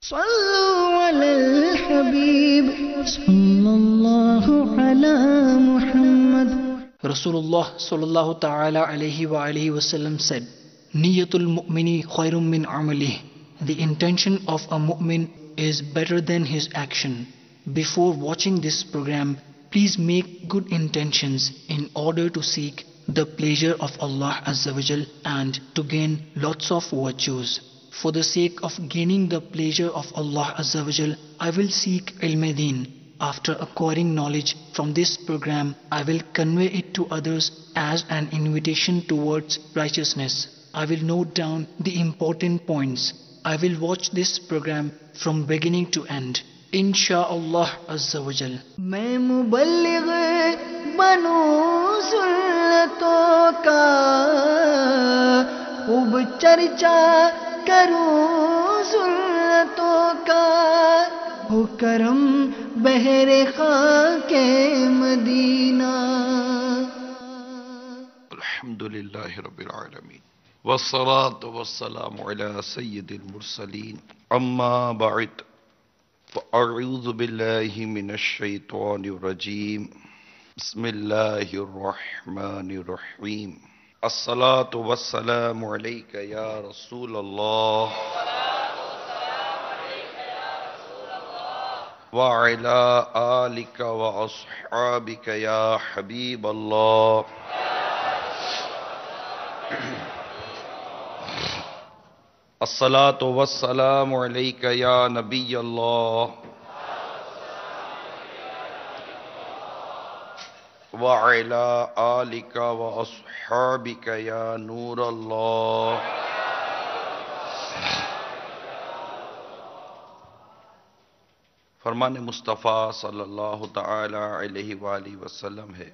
صلوا على الحبيب صلى الله على محمد. Rasulullah sallallahu ta'ala alayhi wa alihi wasallam said, Niyatul mu'mini khayrun min amalih. The intention of a mu'min is better than his action. Before watching this program, please make good intentions in order to seek the pleasure of Allah Azza wa Jal and to gain lots of virtues. For the sake of gaining the pleasure of Allah Azza wa Jal, I will seek ilm-e-deen. After acquiring knowledge from this program, I will convey it to others as an invitation towards righteousness. I will note down the important points. I will watch this program from beginning to end. Insha'Allah Azza wa Jal. میں مبلغ بنوں سنتوں کا خوب چرچا کروں سنتوں کا ہو کرم بہر خاک مدینہ. الحمدللہ رب العالمین والصلاة والسلام على سید المرسلین اما بعد فاعوذ باللہ من الشیطان الرجیم بسم اللہ الرحمن الرحیم الصلاة والسلام علیک یا رسول اللہ وعلى آلك وأصحابك يا حبيب الله الصلاة والسلام عليك يا نبي الله وعلى آلك وأصحابك يا نور الله. فرمان مصطفیٰ صلی اللہ تعالی علیہ وآلہ وسلم ہے،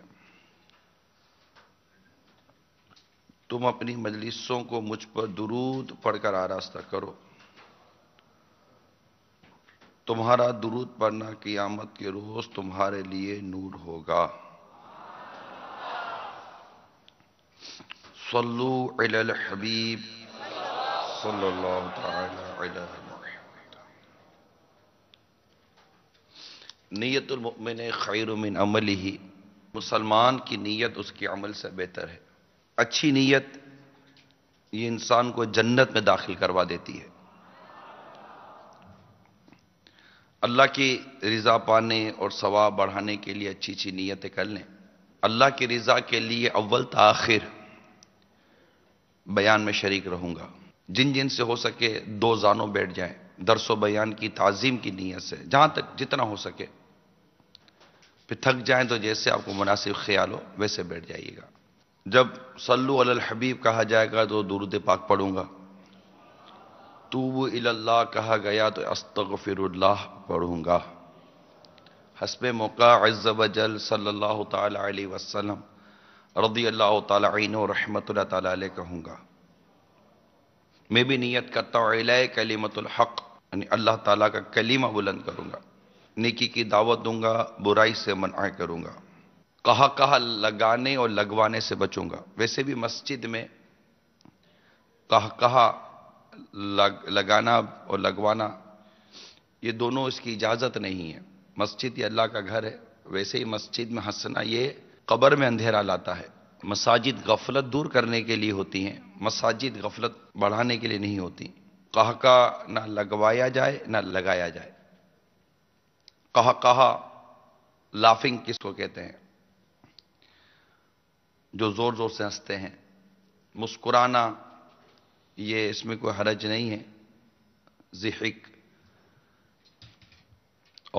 تم اپنی مجلسوں کو مجھ پر درود پڑھ کر آراستہ کرو، تمہارا درود پڑھنا قیامت کے روز تمہارے لیے نور ہوگا. صلو علی الحبیب صلی اللہ تعالی علیہ وسلم. نیت المؤمن خیر من عملہ، مسلمان کی نیت اس کے عمل سے بہتر ہے. اچھی نیت یہ انسان کو جنت میں داخل کروا دیتی ہے. اللہ کی رضا پانے اور ثواب بڑھانے کے لیے اچھی اچھی نیتیں کر لیں. اللہ کی رضا کے لیے اول تاخیر بیان میں شریک رہوں گا. جن جن سے ہو سکے دو زانوں بیٹھ جائیں درس و بیان کی تعظیم کی نیت سے، جہاں تک جتنا ہو سکے. پھر تھک جائیں تو جیسے آپ کو مناسب خیال ہو ویسے بیٹھ جائیے گا. جب صلو علی الحبیب کہا جائے گا تو درود پاک پڑھوں گا. توبو الی اللہ کہا گیا تو استغفر اللہ پڑھوں گا. حسب موقع عز و جل صلی اللہ تعالی علیہ وسلم رضی اللہ تعالی عنہ رحمت اللہ تعالی علیہ کہوں گا. میں بھی نیت کرتا ہوں اعلاء کلمۃ الحق، یعنی اللہ تعالیٰ کا کلمہ بلند کروں گا، نیکی کی دعوت دوں گا، برائی سے منع کروں گا، کہا لگانے اور لگوانے سے بچوں گا. ویسے بھی مسجد میں کہا لگانا اور لگوانا یہ دونوں اس کی اجازت نہیں ہے. مسجد یہ اللہ کا گھر ہے. ویسے ہی مسجد میں ہنسنا یہ قبر میں اندھیرا لاتا ہے. مساجد غفلت دور کرنے کے لیے ہوتی ہیں، مساجد غفلت بڑھانے کے لیے نہیں ہوتی. کہا نہ لگوایا جائے نہ لگایا جائے. کہا لافنگ کس کو کہتے ہیں؟ جو زور زور سے ہنستے ہیں. مسکرانا یہ اس میں کوئی حرج نہیں ہے. ضحک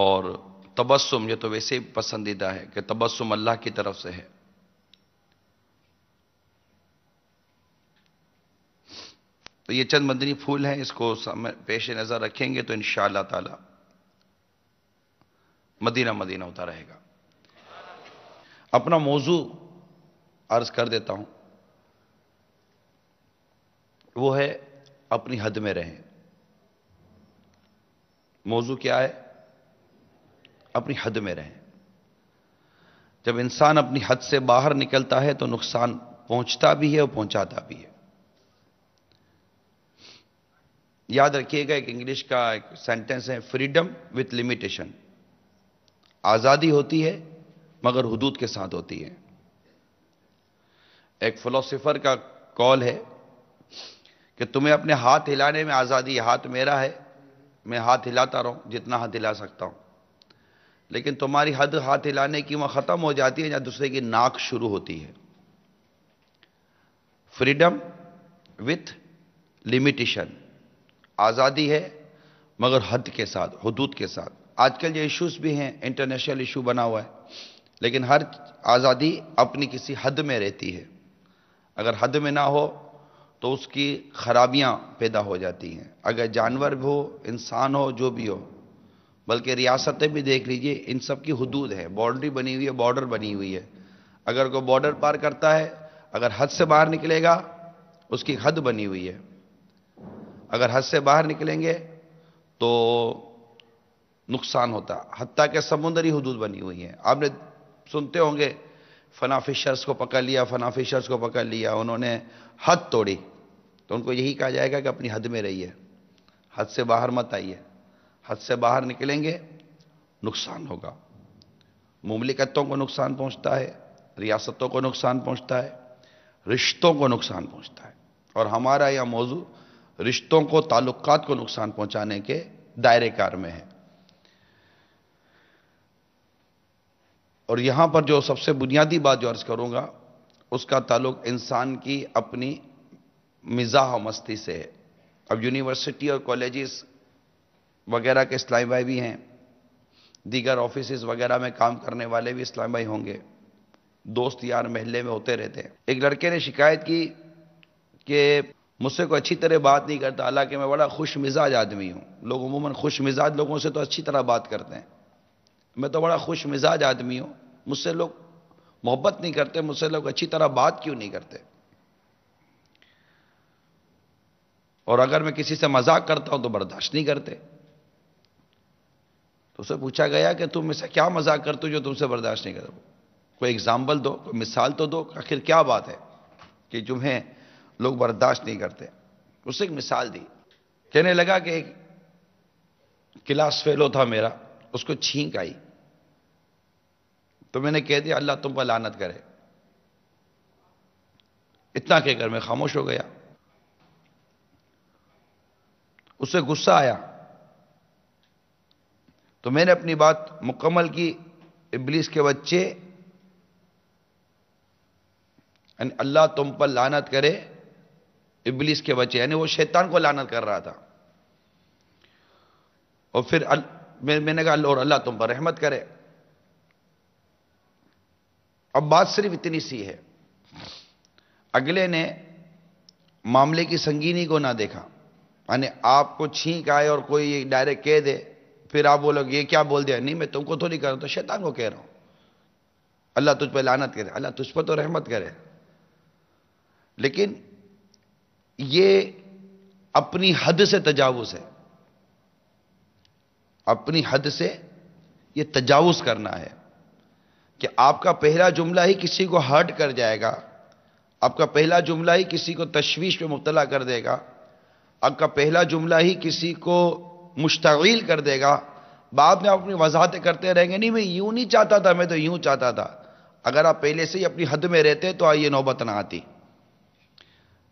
اور تبسم یہ تو ویسے ہی پسندیدہ ہے کہ تبسم اللہ کی طرف سے ہے. تو یہ چند مدنی پھول ہیں، اس کو پیش نظر رکھیں گے تو انشاءاللہ تعالی مدینہ مدینہ ہوتا رہے گا. اپنا موضوع عرض کر دیتا ہوں، وہ ہے اپنی حد میں رہیں. موضوع کیا ہے؟ اپنی حد میں رہیں. جب انسان اپنی حد سے باہر نکلتا ہے تو نقصان پہنچتا بھی ہے اور پہنچاتا بھی ہے. یاد رکھیے گا، ایک انگلش کا ایک سینٹنس ہے، فریڈم وتھ لمیٹیشن. آزادی ہوتی ہے مگر حدود کے ساتھ ہوتی ہے. ایک فلسفر کا قول ہے کہ تمہیں اپنے ہاتھ ہلانے میں آزادی ہے. ہاتھ میرا ہے، میں ہاتھ ہلاتا رہوں جتنا ہاتھ ہلا سکتا ہوں، لیکن تمہاری حد ہاتھ ہلانے کی وہاں ختم ہو جاتی ہے جہاں دوسرے کی ناک شروع ہوتی ہے. فریڈم وتھ لمیٹیشن، آزادی ہے مگر حد کے ساتھ، حدود کے ساتھ. آج کل جو ایشوز بھی ہیں انٹرنیشنل ایشو بنا ہوا ہے، لیکن ہر آزادی اپنی کسی حد میں رہتی ہے. اگر حد میں نہ ہو تو اس کی خرابیاں پیدا ہو جاتی ہیں. اگر جانور بھی ہو، انسان ہو، جو بھی ہو، بلکہ ریاستیں بھی دیکھ لیجئے، ان سب کی حدود ہے، باؤنڈری بنی ہوئی ہے، بارڈر بنی ہوئی ہے. اگر کوئی بارڈر پار کرتا ہے، اگر حد سے باہر نکلے گا، اس کی حد بنی ہوئی ہے. اگر حد سے باہر نکلیں گے تو نقصان ہوتا. حتیٰ کہ سمندری حدود بنی ہوئی ہیں. آپ نے سنتے ہوں گے فلاں فشرز کو پکڑ لیا، فلاں فشرز کو پکڑ لیا، انہوں نے حد توڑی. تو ان کو یہی کہا جائے گا کہ اپنی حد میں رہیے، حد سے باہر مت آئیے. حد سے باہر نکلیں گے نقصان ہوگا. مملکتوں کو نقصان پہنچتا ہے، ریاستوں کو نقصان پہنچتا ہے، رشتوں کو نقصان پہنچتا ہے. اور ہمارا یہ موضوع رشتوں کو، تعلقات کو نقصان پہنچانے کے دائرے کار میں ہے. اور یہاں پر جو سب سے بنیادی بات جو عرض کروں گا، اس کا تعلق انسان کی اپنی مزاح و مستی سے ہے. اب یونیورسٹی اور کالجز وغیرہ کے اسلامی بھائی بھی ہیں، دیگر آفیسز وغیرہ میں کام کرنے والے بھی اسلامی بھائی ہوں گے، دوست یار محلے میں ہوتے رہتے ہیں. ایک لڑکے نے شکایت کی کہ مجھ سے کوئی اچھی طرح بات نہیں کرتا، حالانکہ میں بڑا خوش مزاج آدمی ہوں. لوگ عموماً خوش مزاج لوگوں سے تو اچھی طرح بات کرتے ہیں، میں تو بڑا خوش مزاج آدمی ہوں، مجھ سے لوگ محبت نہیں کرتے، مجھ سے لوگ اچھی طرح بات کیوں نہیں کرتے؟ اور اگر میں کسی سے مذاق کرتا ہوں تو برداشت نہیں کرتے. تو اسے پوچھا گیا کہ تم اسے کیا مذاق کرتے ہو جو تم سے برداشت نہیں کرتے؟ کوئی ایگزامپل دو، کوئی مثال تو دو، آخر کیا بات ہے کہ تمہیں لوگ برداشت نہیں کرتے؟ اس نے ایک مثال دی. کہنے لگا کہ ایک کلاس فیلو تھا میرا، اس کو چھینک آئی تو میں نے کہہ دیا اللہ تم پر لعنت کرے. اتنا کہہ کر میں خاموش ہو گیا. اسے غصہ آیا تو میں نے اپنی بات مکمل کی. ابلیس کے بچے، یعنی اللہ تم پر لعنت کرے، ابلیس کے بچے، یعنی وہ شیطان کو لعنت کر رہا تھا. اور پھر میں نے کہا اور اللہ تم پر رحمت کرے. اب بات صرف اتنی سی ہے. اگلے نے معاملے کی سنگینی کو نہ دیکھا، یعنی آپ کو چھینک آئے اور کوئی ڈائریکٹ کہہ دے، پھر آپ بولو یہ کیا بول دیا؟ نہیں میں تم کو تو نہیں کر رہا ہوں، تو شیطان کو کہہ رہا ہوں اللہ تجھ پہ لعنت کرے، اللہ تجھ پر تو رحمت کرے. لیکن یہ اپنی حد سے تجاوز ہے، اپنی حد سے یہ تجاوز کرنا ہے کہ آپ کا پہلا جملہ ہی کسی کو ہرٹ کر جائے گا، آپ کا پہلا جملہ ہی کسی کو تشویش میں مبتلا کر دے گا، آپ کا پہلا جملہ ہی کسی کو مشتعل کر دے گا. بعد میں آپ اپنی وضاحتیں کرتے رہیں گے، نہیں میں یوں نہیں چاہتا تھا، میں تو یوں چاہتا تھا. اگر آپ پہلے سے ہی اپنی حد میں رہتے تو یہ نوبت نہ آتی.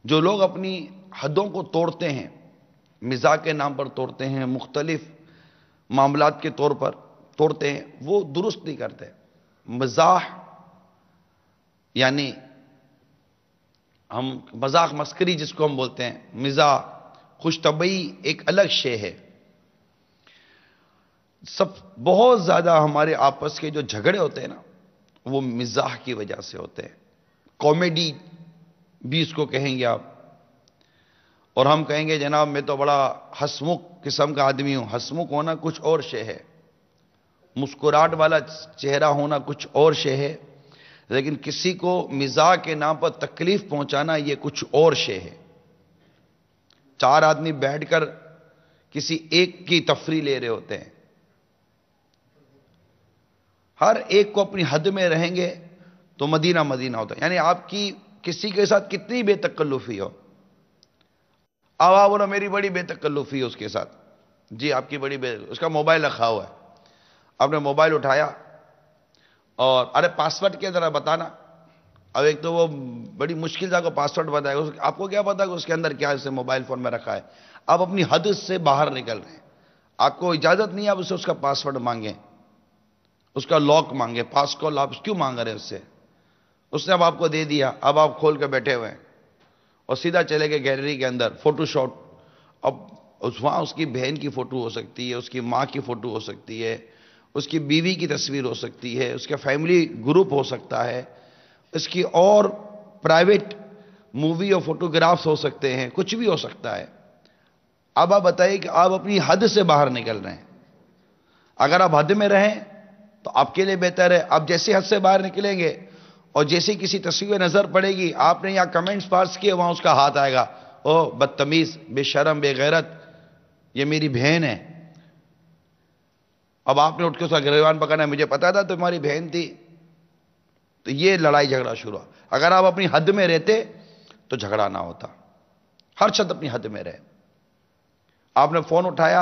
جو لوگ اپنی حدوں کو توڑتے ہیں، مزاح کے نام پر توڑتے ہیں، مختلف معاملات کے طور پر توڑتے ہیں، وہ درست نہیں کرتے. مزاح یعنی ہم مذاق مسکری جس کو ہم بولتے ہیں، مزاح خوش طبعی ایک الگ شے ہے. بہت زیادہ ہمارے آپس کے جو جھگڑے ہوتے ہیں نا، وہ مزاح کی وجہ سے ہوتے ہیں. کامیڈی بھی اس کو کہیں گے آپ. اور ہم کہیں گے جناب میں تو بڑا ہسمکھ قسم کا آدمی ہوں. ہسمکھ ہونا کچھ اور شے ہے، مسکراہٹ والا چہرہ ہونا کچھ اور شے ہے، لیکن کسی کو مزاح کے نام پر تکلیف پہنچانا یہ کچھ اور شے ہے. چار آدمی بیٹھ کر کسی ایک کی تفریح لے رہے ہوتے ہیں، ہر ایک کو اپنی حد میں رہیں گے تو مدینہ مدینہ ہوتا ہے. یعنی آپ کی کسی کے ساتھ کتنی بے تکلفی ہو، اب آپ بولو میری بڑی بے تکلفی ہے اس کے ساتھ. جی آپ کی بڑی اس کا موبائل رکھا ہوا ہے. آپ نے موبائل اٹھایا اور ارے پاسورڈ کیا ذرا بتانا. اب ایک تو وہ بڑی مشکل سے آپ کو پاسورڈ بتائے گا. آپ کو کیا پتا کہ اس کے اندر کیا اسے موبائل فون میں رکھا ہے. آپ اپنی حد سے باہر نکل رہے ہیں. آپ کو اجازت نہیں ہے آپ اسے اس کا پاسورڈ مانگیں, اس کا لاک مانگیں. پاس کال آپ کیوں مانگ رہے ہیں اس سے؟ اس نے اب آپ کو دے دیا. اب آپ کھول کے بیٹھے ہوئے ہیں اور سیدھا چلے گئے گیلری کے اندر فوٹو شاٹ. اب وہاں اس کی بہن کی فوٹو ہو سکتی ہے, اس کی ماں کی فوٹو ہو سکتی ہے, اس کی بیوی کی تصویر ہو سکتی ہے, اس کا فیملی گروپ ہو سکتا ہے, اس کی اور پرائیویٹ مووی اور فوٹوگرافز ہو سکتے ہیں, کچھ بھی ہو سکتا ہے. اب آپ بتائیے کہ آپ اپنی حد سے باہر نکل رہے ہیں. اگر آپ حد میں رہیں تو آپ کے لیے بہتر ہے. آپ جیسے حد سے باہر نکلیں گے اور جیسے کسی تصویر نظر پڑے گی, آپ نے یہاں کمنٹس پاس کیے, وہاں اس کا ہاتھ آئے گا, او بدتمیز, بے شرم, بے غیرت, یہ میری بہن ہے. اب آپ نے اٹھ کے اس کا گریبان پکڑنا ہے, مجھے پتا تھا تمہاری بہن تھی. تو یہ لڑائی جھگڑا شروع. اگر آپ اپنی حد میں رہتے تو جھگڑا نہ ہوتا. ہر شخص اپنی حد میں رہے. آپ نے فون اٹھایا,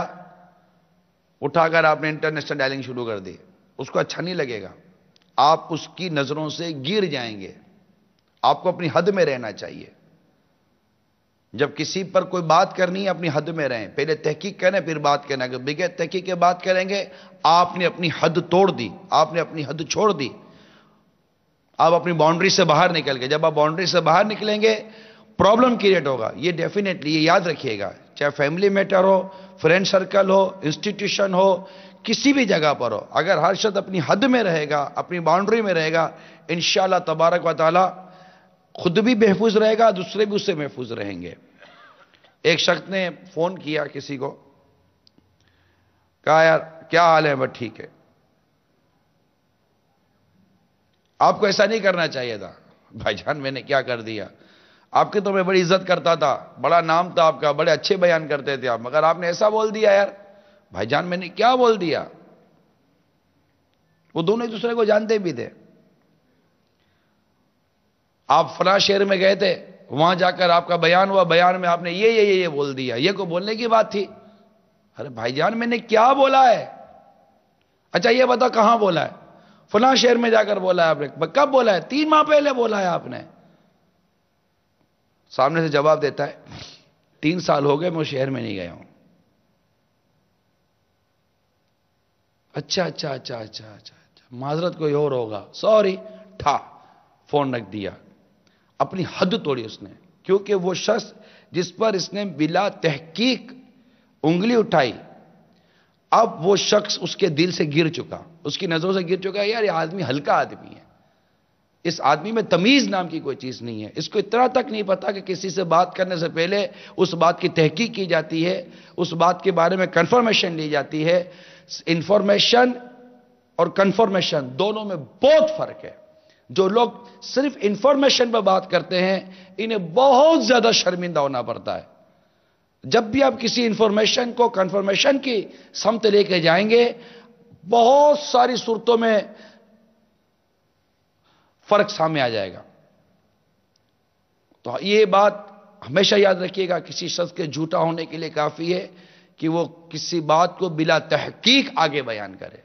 اٹھا کر آپ نے انٹرنیشنل ڈائلنگ شروع کر دی, اس کو اچھا نہیں لگے گا. آپ اس کی نظروں سے گر جائیں گے. آپ کو اپنی حد میں رہنا چاہیے. جب کسی پر کوئی بات کرنی ہے اپنی حد میں رہیں. پہلے تحقیق کریں پھر بات کریں. اگر بغیر تحقیق کے بات کریں گے آپ نے اپنی حد توڑ دی, آپ نے اپنی حد چھوڑ دی. آپ اپنی باؤنڈری سے باہر نکل گئے. جب آپ باؤنڈری سے باہر نکلیں گے پرابلم کریٹ ہوگا. یہ ڈیفینیٹلی یہ یاد رکھیے گا, چاہے فیملی میٹر ہو, فرینڈ سرکل ہو, انسٹیٹیوشن ہو, کسی بھی جگہ پر ہو. اگر ہر شخص اپنی حد میں رہے گا, اپنی باؤنڈری میں رہے گا, انشاءاللہ تبارک و تعالی خود بھی محفوظ رہے گا, دوسرے بھی اس سے محفوظ رہیں گے. ایک شخص نے فون کیا کسی کو, کہا یار کیا حال ہے؟ بس ٹھیک ہے. آپ کو ایسا نہیں کرنا چاہیے تھا. بھائی جان میں نے کیا کر دیا؟ آپ کی تو میں بڑی عزت کرتا تھا, بڑا نام تھا آپ کا, بڑے اچھے بیان کرتے تھے آپ, مگر آپ نے ایسا بول دیا. یار بھائی جان میں نے کیا بول دیا؟ وہ دونوں ایک دوسرے کو جانتے بھی تھے. آپ فلاں شہر میں گئے تھے, وہاں جا کر آپ کا بیان ہوا, بیان میں آپ نے یہ بول دیا. یہ کو بولنے کی بات تھی؟ ارے بھائی جان میں نے کیا بولا ہے؟ اچھا یہ بتا کہاں بولا ہے؟ فلاں شہر میں جا کر بولا ہے آپ نے. کب بولا ہے؟ 3 ماہ پہلے بولا ہے آپ نے. سامنے سے جواب دیتا ہے 3 سال ہو گئے میں اس شہر میں نہیں گیا ہوں. اچھا معذرت کوئی اور ہوگا, سوری, تھا, فون رکھ دیا. اپنی حد توڑی اس نے, کیونکہ وہ شخص جس پر اس نے بلا تحقیق انگلی اٹھائی, اب وہ شخص اس کے دل سے گر چکا, اس کی نظروں سے گر چکا ہے. یار یہ آدمی ہلکا آدمی ہے, اس آدمی میں تمیز نام کی کوئی چیز نہیں ہے. اس کو اتنا تک نہیں پتا کہ کسی سے بات کرنے سے پہلے اس بات کی تحقیق کی جاتی ہے, اس بات کے بارے میں کنفرمیشن لی جاتی ہے. انفارمیشن اور کنفرمیشن دونوں میں بہت فرق ہے. جو لوگ صرف انفارمیشن پہ بات کرتے ہیں انہیں بہت زیادہ شرمندہ ہونا پڑتا ہے. جب بھی آپ کسی انفارمیشن کو کنفرمیشن کی سمت لے کے جائیں گے, بہت ساری صورتوں میں فرق سامنے آ جائے گا. تو یہ بات ہمیشہ یاد رکھیے گا, کسی شخص کے جھوٹا ہونے کے لیے کافی ہے کہ وہ کسی بات کو بلا تحقیق آگے بیان کرے.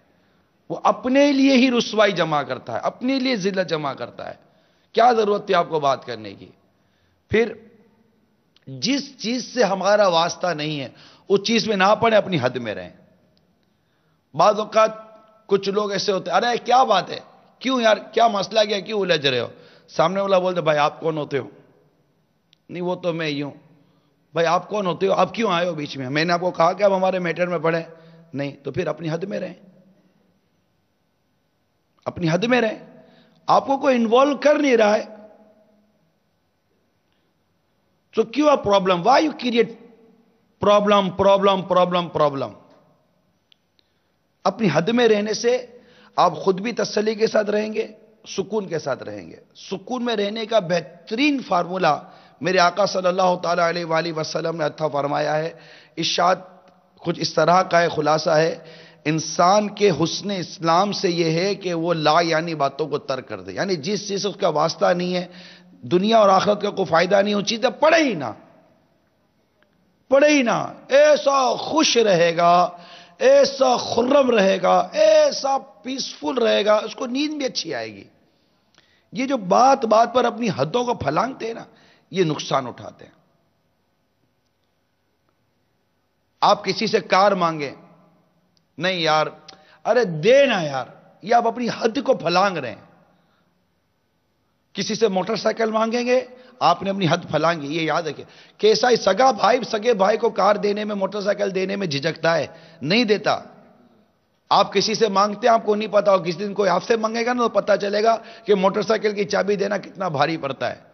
وہ اپنے لیے ہی رسوائی جمع کرتا ہے, اپنے لیے ذلت جمع کرتا ہے. کیا ضرورت تھی آپ کو بات کرنے کی؟ پھر جس چیز سے ہمارا واسطہ نہیں ہے اس چیز میں نہ پڑے, اپنی حد میں رہیں. بعض اوقات کچھ لوگ ایسے ہوتے ہیں, ارے کیا بات ہے, کیوں یار, کیا مسئلہ کیا, کیوں الجھ رہے ہو؟ سامنے والا بولتے بھائی آپ کون ہوتے ہو؟ نہیں وہ تو میں ہی ہوں. بھائی آپ کون ہوتے ہو, آپ کیوں آئے ہو بیچ میں؟ میں نے آپ کو کہا کہ آپ ہمارے میٹر میں پڑھیں. نہیں تو پھر اپنی حد میں رہیں, اپنی حد میں رہیں. آپ کو کوئی انوالو کر نہیں رہا ہے تو کیوں آپ problem, why you create problem. اپنی حد میں رہنے سے آپ خود بھی تسلی کے ساتھ رہیں گے, سکون کے ساتھ رہیں گے. سکون میں رہنے کا بہترین فارمولا میرے آقا صلی اللہ تعالی علیہ وآلہ وسلم نے عطا فرمایا ہے. ارشاد کچھ اس طرح کا ہے, خلاصہ ہے, انسان کے حسن اسلام سے یہ ہے کہ وہ لا یعنی باتوں کو ترک کر دے. یعنی جس چیز سے اس کا واسطہ نہیں ہے, دنیا اور آخرت کا کوئی فائدہ نہیں, وہ چیزیں پڑھے ہی نہ. پڑے ہی نہ، ایسا خوش رہے گا، ایسا خرم رہے گا، ایسا پیسفل رہے گا، اس کو نیند بھی اچھی آئے گی۔ یہ جو بات بات پر اپنی حدوں کو پھلانگتے ہیں نا، یہ نقصان اٹھاتے ہیں۔ آپ کسی سے کار مانگیں، نہیں یار، ارے دینا یار، یہ آپ اپنی حد کو پھلانگ رہے ہیں۔ کسی سے موٹر سائیکل مانگیں گے، آپ نے اپنی حد پھلانگی۔ یہ یاد رکھیں، کیسا ہی سگے بھائی کو کار دینے میں، موٹر سائیکل دینے میں جھجکتا ہے، نہیں دیتا۔ آپ کسی سے مانگتے ہیں، آپ کو نہیں پتا، اور کسی دن کوئی آپ سے مانگے گا نا، تو پتا چلے گا کہ موٹر سائیکل کی چابی دینا کتنا بھاری پڑتا ہے۔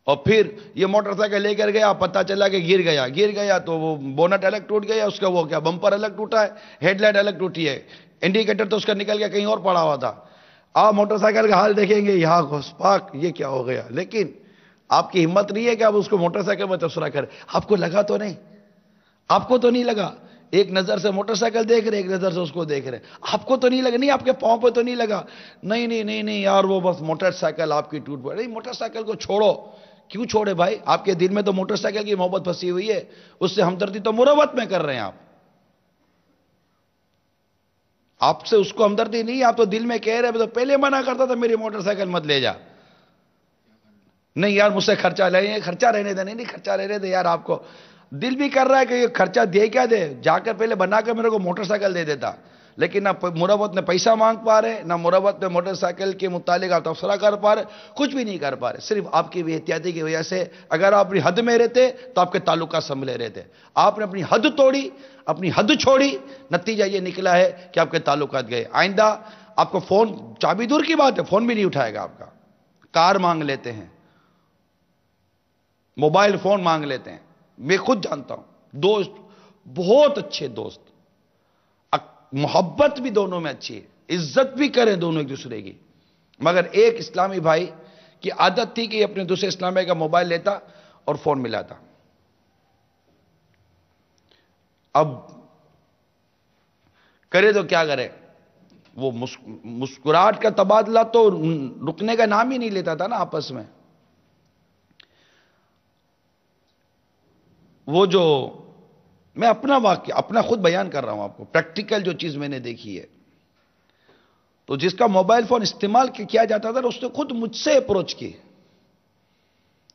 اور پھر یہ موٹر سائیکل لے کر گیا، پتا چلا کہ گر گیا تو وہ بونٹ الگ ٹوٹ گیا، اس کا وہ کیا بمپر الگ ٹوٹا ہے، ہیڈ لائٹ الگ ٹوٹی ہے، انڈیکیٹر تو اس کا نکل گیا، کہیں اور پڑا ہوا تھا۔ آپ موٹر سائیکل کا حال دیکھیں گے، یہاں گھس پاک، یہ کیا ہو گیا، لیکن آپ کی ہمت نہیں ہے کہ آپ اس کو موٹر سائیکل میں تبصرہ کریں۔ آپ کو لگا تو نہیں، آپ کو تو نہیں لگا، ایک نظر سے موٹر سائیکل دیکھ رہے، ایک نظر سے اس کو دیکھ رہے، آپ کو تو نہیں لگا، نہیں آپ کے پاؤں پہ تو نہیں لگا، نہیں یار وہ بس موٹر سائیکل آپ کی ٹوٹ پڑی۔ موٹر سائیکل کو چھوڑو، کیوں چھوڑے بھائی؟ آپ کے دل میں تو موٹر سائیکل کی محبت پھنسی ہوئی ہے، اس سے ہمدردی تو مروت میں کر رہے ہیں آپ سے اس کو ہمدردی نہیں، آپ تو دل میں کہہ رہے ہیں، تو پہلے منع کرتا تھا میری موٹر سائیکل مت لے جا، نہیں یار مجھ سے خرچہ لے، خرچہ رہنے دے، نہیں خرچہ رہنے دے یار، آپ کو دل بھی کر رہا ہے کہ یہ خرچہ دے کیا دے، جا کر پہلے بنا کر میرے کو موٹر سائیکل دے دیتا، لیکن نہ مروت میں پیسہ مانگ پا رہے، نہ مروت میں موٹر سائیکل کے متعلق آپ تبصرہ کر پا رہے، کچھ بھی نہیں کر پا رہے، صرف آپ کی بے احتیاطی کی وجہ سے۔ اگر آپ اپنی حد میں رہتے تو آپ کے تعلقات سنبھلے رہتے، آپ نے اپنی حد توڑی، اپنی حد چھوڑی، نتیجہ یہ نکلا ہے کہ آپ کے تعلقات گئے۔ آئندہ آپ کو فون، چابی دور کی بات ہے، فون بھی نہیں اٹھائے گا آپ کا، کار مانگ لیتے ہیں، موبائل فون مانگ لیتے ہیں۔ میں خود جانتا ہوں دوست، بہت اچھے دوست، محبت بھی دونوں میں اچھی ہے، عزت بھی کریں دونوں ایک دوسرے کی، مگر ایک اسلامی بھائی کی عادت تھی کہ اپنے دوسرے اسلامی بھائی کا موبائل لیتا اور فون ملاتا۔ اب کرے تو کیا کرے، وہ مسکراہٹ کا تبادلہ تو رکنے کا نام ہی نہیں لیتا تھا نا آپس میں۔ وہ جو میں اپنا واقعہ، اپنا خود بیان کر رہا ہوں آپ کو، پریکٹیکل جو چیز میں نے دیکھی ہے، تو جس کا موبائل فون استعمال کیا جاتا تھا، اس نے خود مجھ سے اپروچ کی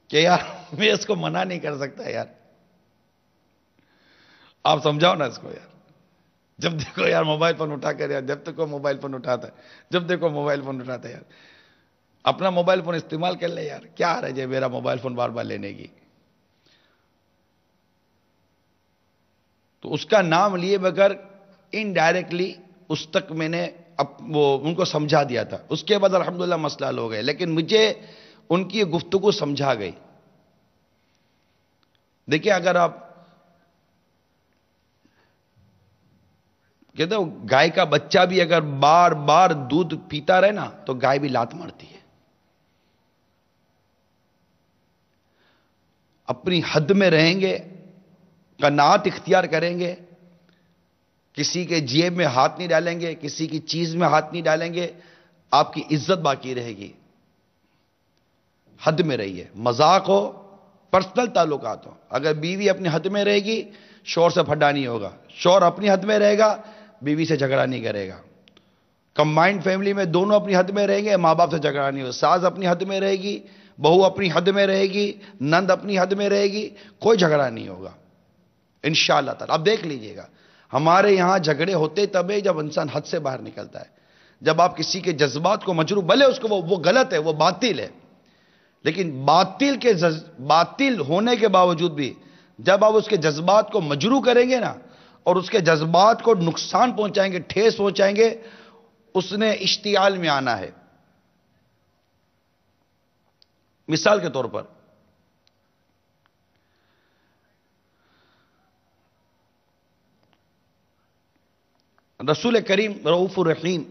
کہ یار میں اس کو منع نہیں کر سکتا یار، آپ سمجھاؤ نا اس کو یار، جب دیکھو یار موبائل فون اٹھا کر یار، جب تک وہ موبائل فون اٹھاتا ہے، جب دیکھو موبائل فون اٹھاتا ہے یار، اپنا موبائل فون استعمال کر لے یار، کیا آ رہا ہے میرا موبائل فون بار بار لینے کی۔ تو اس کا نام لیے بغیر انڈائریکٹلی اس تک میں نے وہ ان کو سمجھا دیا تھا، اس کے بعد الحمدللہ مسئلہ حل ہو گئے، لیکن مجھے ان کی گفتگو سمجھا گئی۔ دیکھیں اگر آپ کہتے ہو گائے کا بچہ بھی اگر بار بار دودھ پیتا رہے نا تو گائے بھی لات مارتی ہے۔ اپنی حد میں رہیں گے، قناعت اختیار کریں گے، کسی کے جیب میں ہاتھ نہیں ڈالیں گے، کسی کی چیز میں ہاتھ نہیں ڈالیں گے، آپ کی عزت باقی رہے گی۔ حد میں رہیے، مذاق ہو، پرسنل تعلقات ہو، اگر بیوی اپنی حد میں رہے گی شوہر سے پھڈا نہیں ہوگا، شوہر اپنی حد میں رہے گا بیوی سے جھگڑا نہیں کرے گا، کمبائنڈ فیملی میں دونوں اپنی حد میں رہیں گے، ماں باپ سے جھگڑا نہیں ہوگا، ساس اپنی حد میں رہے گی، بہو اپنی حد میں رہے گی، نند اپنی حد میں رہے گی، کوئی جھگڑا نہیں ہوگا انشاءاللہ تعالی۔ آپ دیکھ لیجئے گا ہمارے یہاں جھگڑے ہوتے تب ہے جب انسان حد سے باہر نکلتا ہے، جب آپ کسی کے جذبات کو مجروح، بھلے اس کو وہ غلط ہے، وہ باطل ہے، لیکن باطل ہونے کے باوجود بھی جب آپ اس کے جذبات کو مجروح کریں گے نا، اور اس کے جذبات کو نقصان پہنچائیں گے، ٹھیس پہنچائیں گے، اس نے اشتعال میں آنا ہے۔ مثال کے طور پر رسول کریم رؤوف الرحیم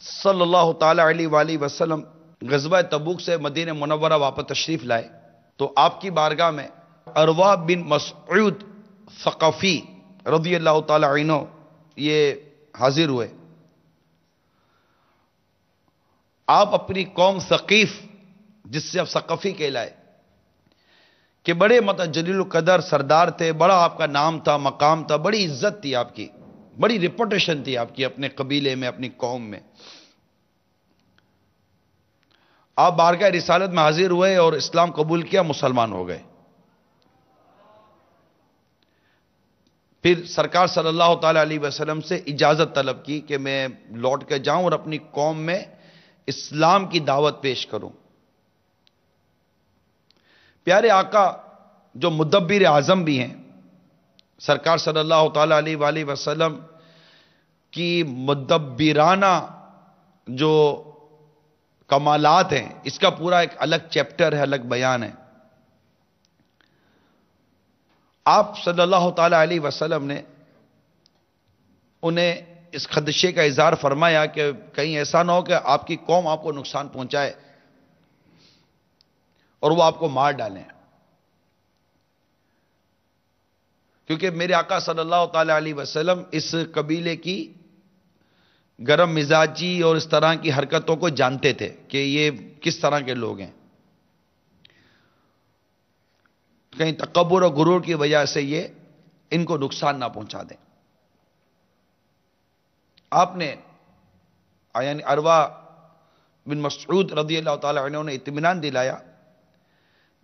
صلی اللہ تعالی علیہ وآلہ وسلم غزوہ تبوک سے مدینہ منورہ واپس تشریف لائے، تو آپ کی بارگاہ میں عروہ بن مسعود ثقفی رضی اللہ تعالی عنہ یہ حاضر ہوئے۔ آپ اپنی قوم ثقیف، جس سے آپ ثقفی کہلائے، کہ بڑے جلیل القدر سردار تھے، بڑا آپ کا نام تھا، مقام تھا، بڑی عزت تھی آپ کی، بڑی ریپوٹیشن تھی آپ کی اپنے قبیلے میں، اپنی قوم میں. آپ بارگاہ رسالت میں حاضر ہوئے اور اسلام قبول کیا، مسلمان ہو گئے. پھر سرکار صلی اللہ تعالی علیہ وسلم سے اجازت طلب کی کہ میں لوٹ کے جاؤں اور اپنی قوم میں اسلام کی دعوت پیش کروں. پیارے آقا جو مدبر اعظم بھی ہیں، سرکار صلی اللہ تعالی علیہ وآلہ وسلم کی مدبرانہ جو کمالات ہیں، اس کا پورا ایک الگ چیپٹر ہے، الگ بیان ہے. آپ صلی اللہ تعالی علیہ وسلم نے انہیں اس خدشے کا اظہار فرمایا کہ کہیں ایسا نہ ہو کہ آپ کی قوم آپ کو نقصان پہنچائے اور وہ آپ کو مار ڈالیں، کیونکہ میرے آقا صلی اللہ تعالی علیہ وسلم اس قبیلے کی گرم مزاجی اور اس طرح کی حرکتوں کو جانتے تھے کہ یہ کس طرح کے لوگ ہیں. کہیں تکبر اور غرور کی وجہ سے یہ ان کو نقصان نہ پہنچا دیں. آپ نے یعنی عروہ بن مسعود رضی اللہ تعالی عنہ نے اطمینان دلایا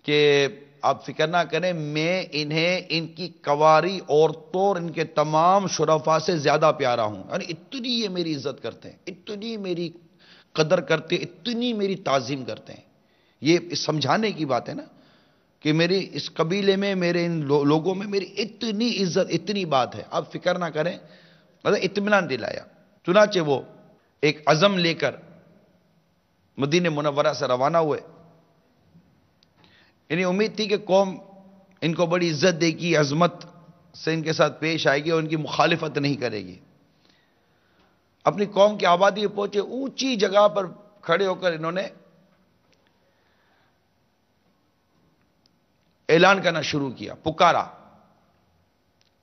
کہ آپ فکر نہ کریں، میں انہیں ان کی کواری عورتوں اور ان کے تمام شرفاء سے زیادہ پیارا ہوں. یعنی اتنی یہ میری عزت کرتے ہیں، اتنی میری قدر کرتے ہیں، اتنی میری تعظیم کرتے ہیں. یہ سمجھانے کی بات ہے نا کہ میری اس قبیلے میں، میرے ان لوگوں میں میری اتنی عزت، اتنی بات ہے، آپ فکر نہ کریں. مطلب اطمینان دلایا. چنانچہ وہ ایک عزم لے کر مدینہ منورہ سے روانہ ہوئے. انہیں امید تھی کہ قوم ان کو بڑی عزت دے گی، عظمت سے ان کے ساتھ پیش آئے گی اور ان کی مخالفت نہیں کرے گی. اپنی قوم کی آبادی پہ پہنچے، اونچی جگہ پر کھڑے ہو کر انہوں نے اعلان کرنا شروع کیا، پکارا.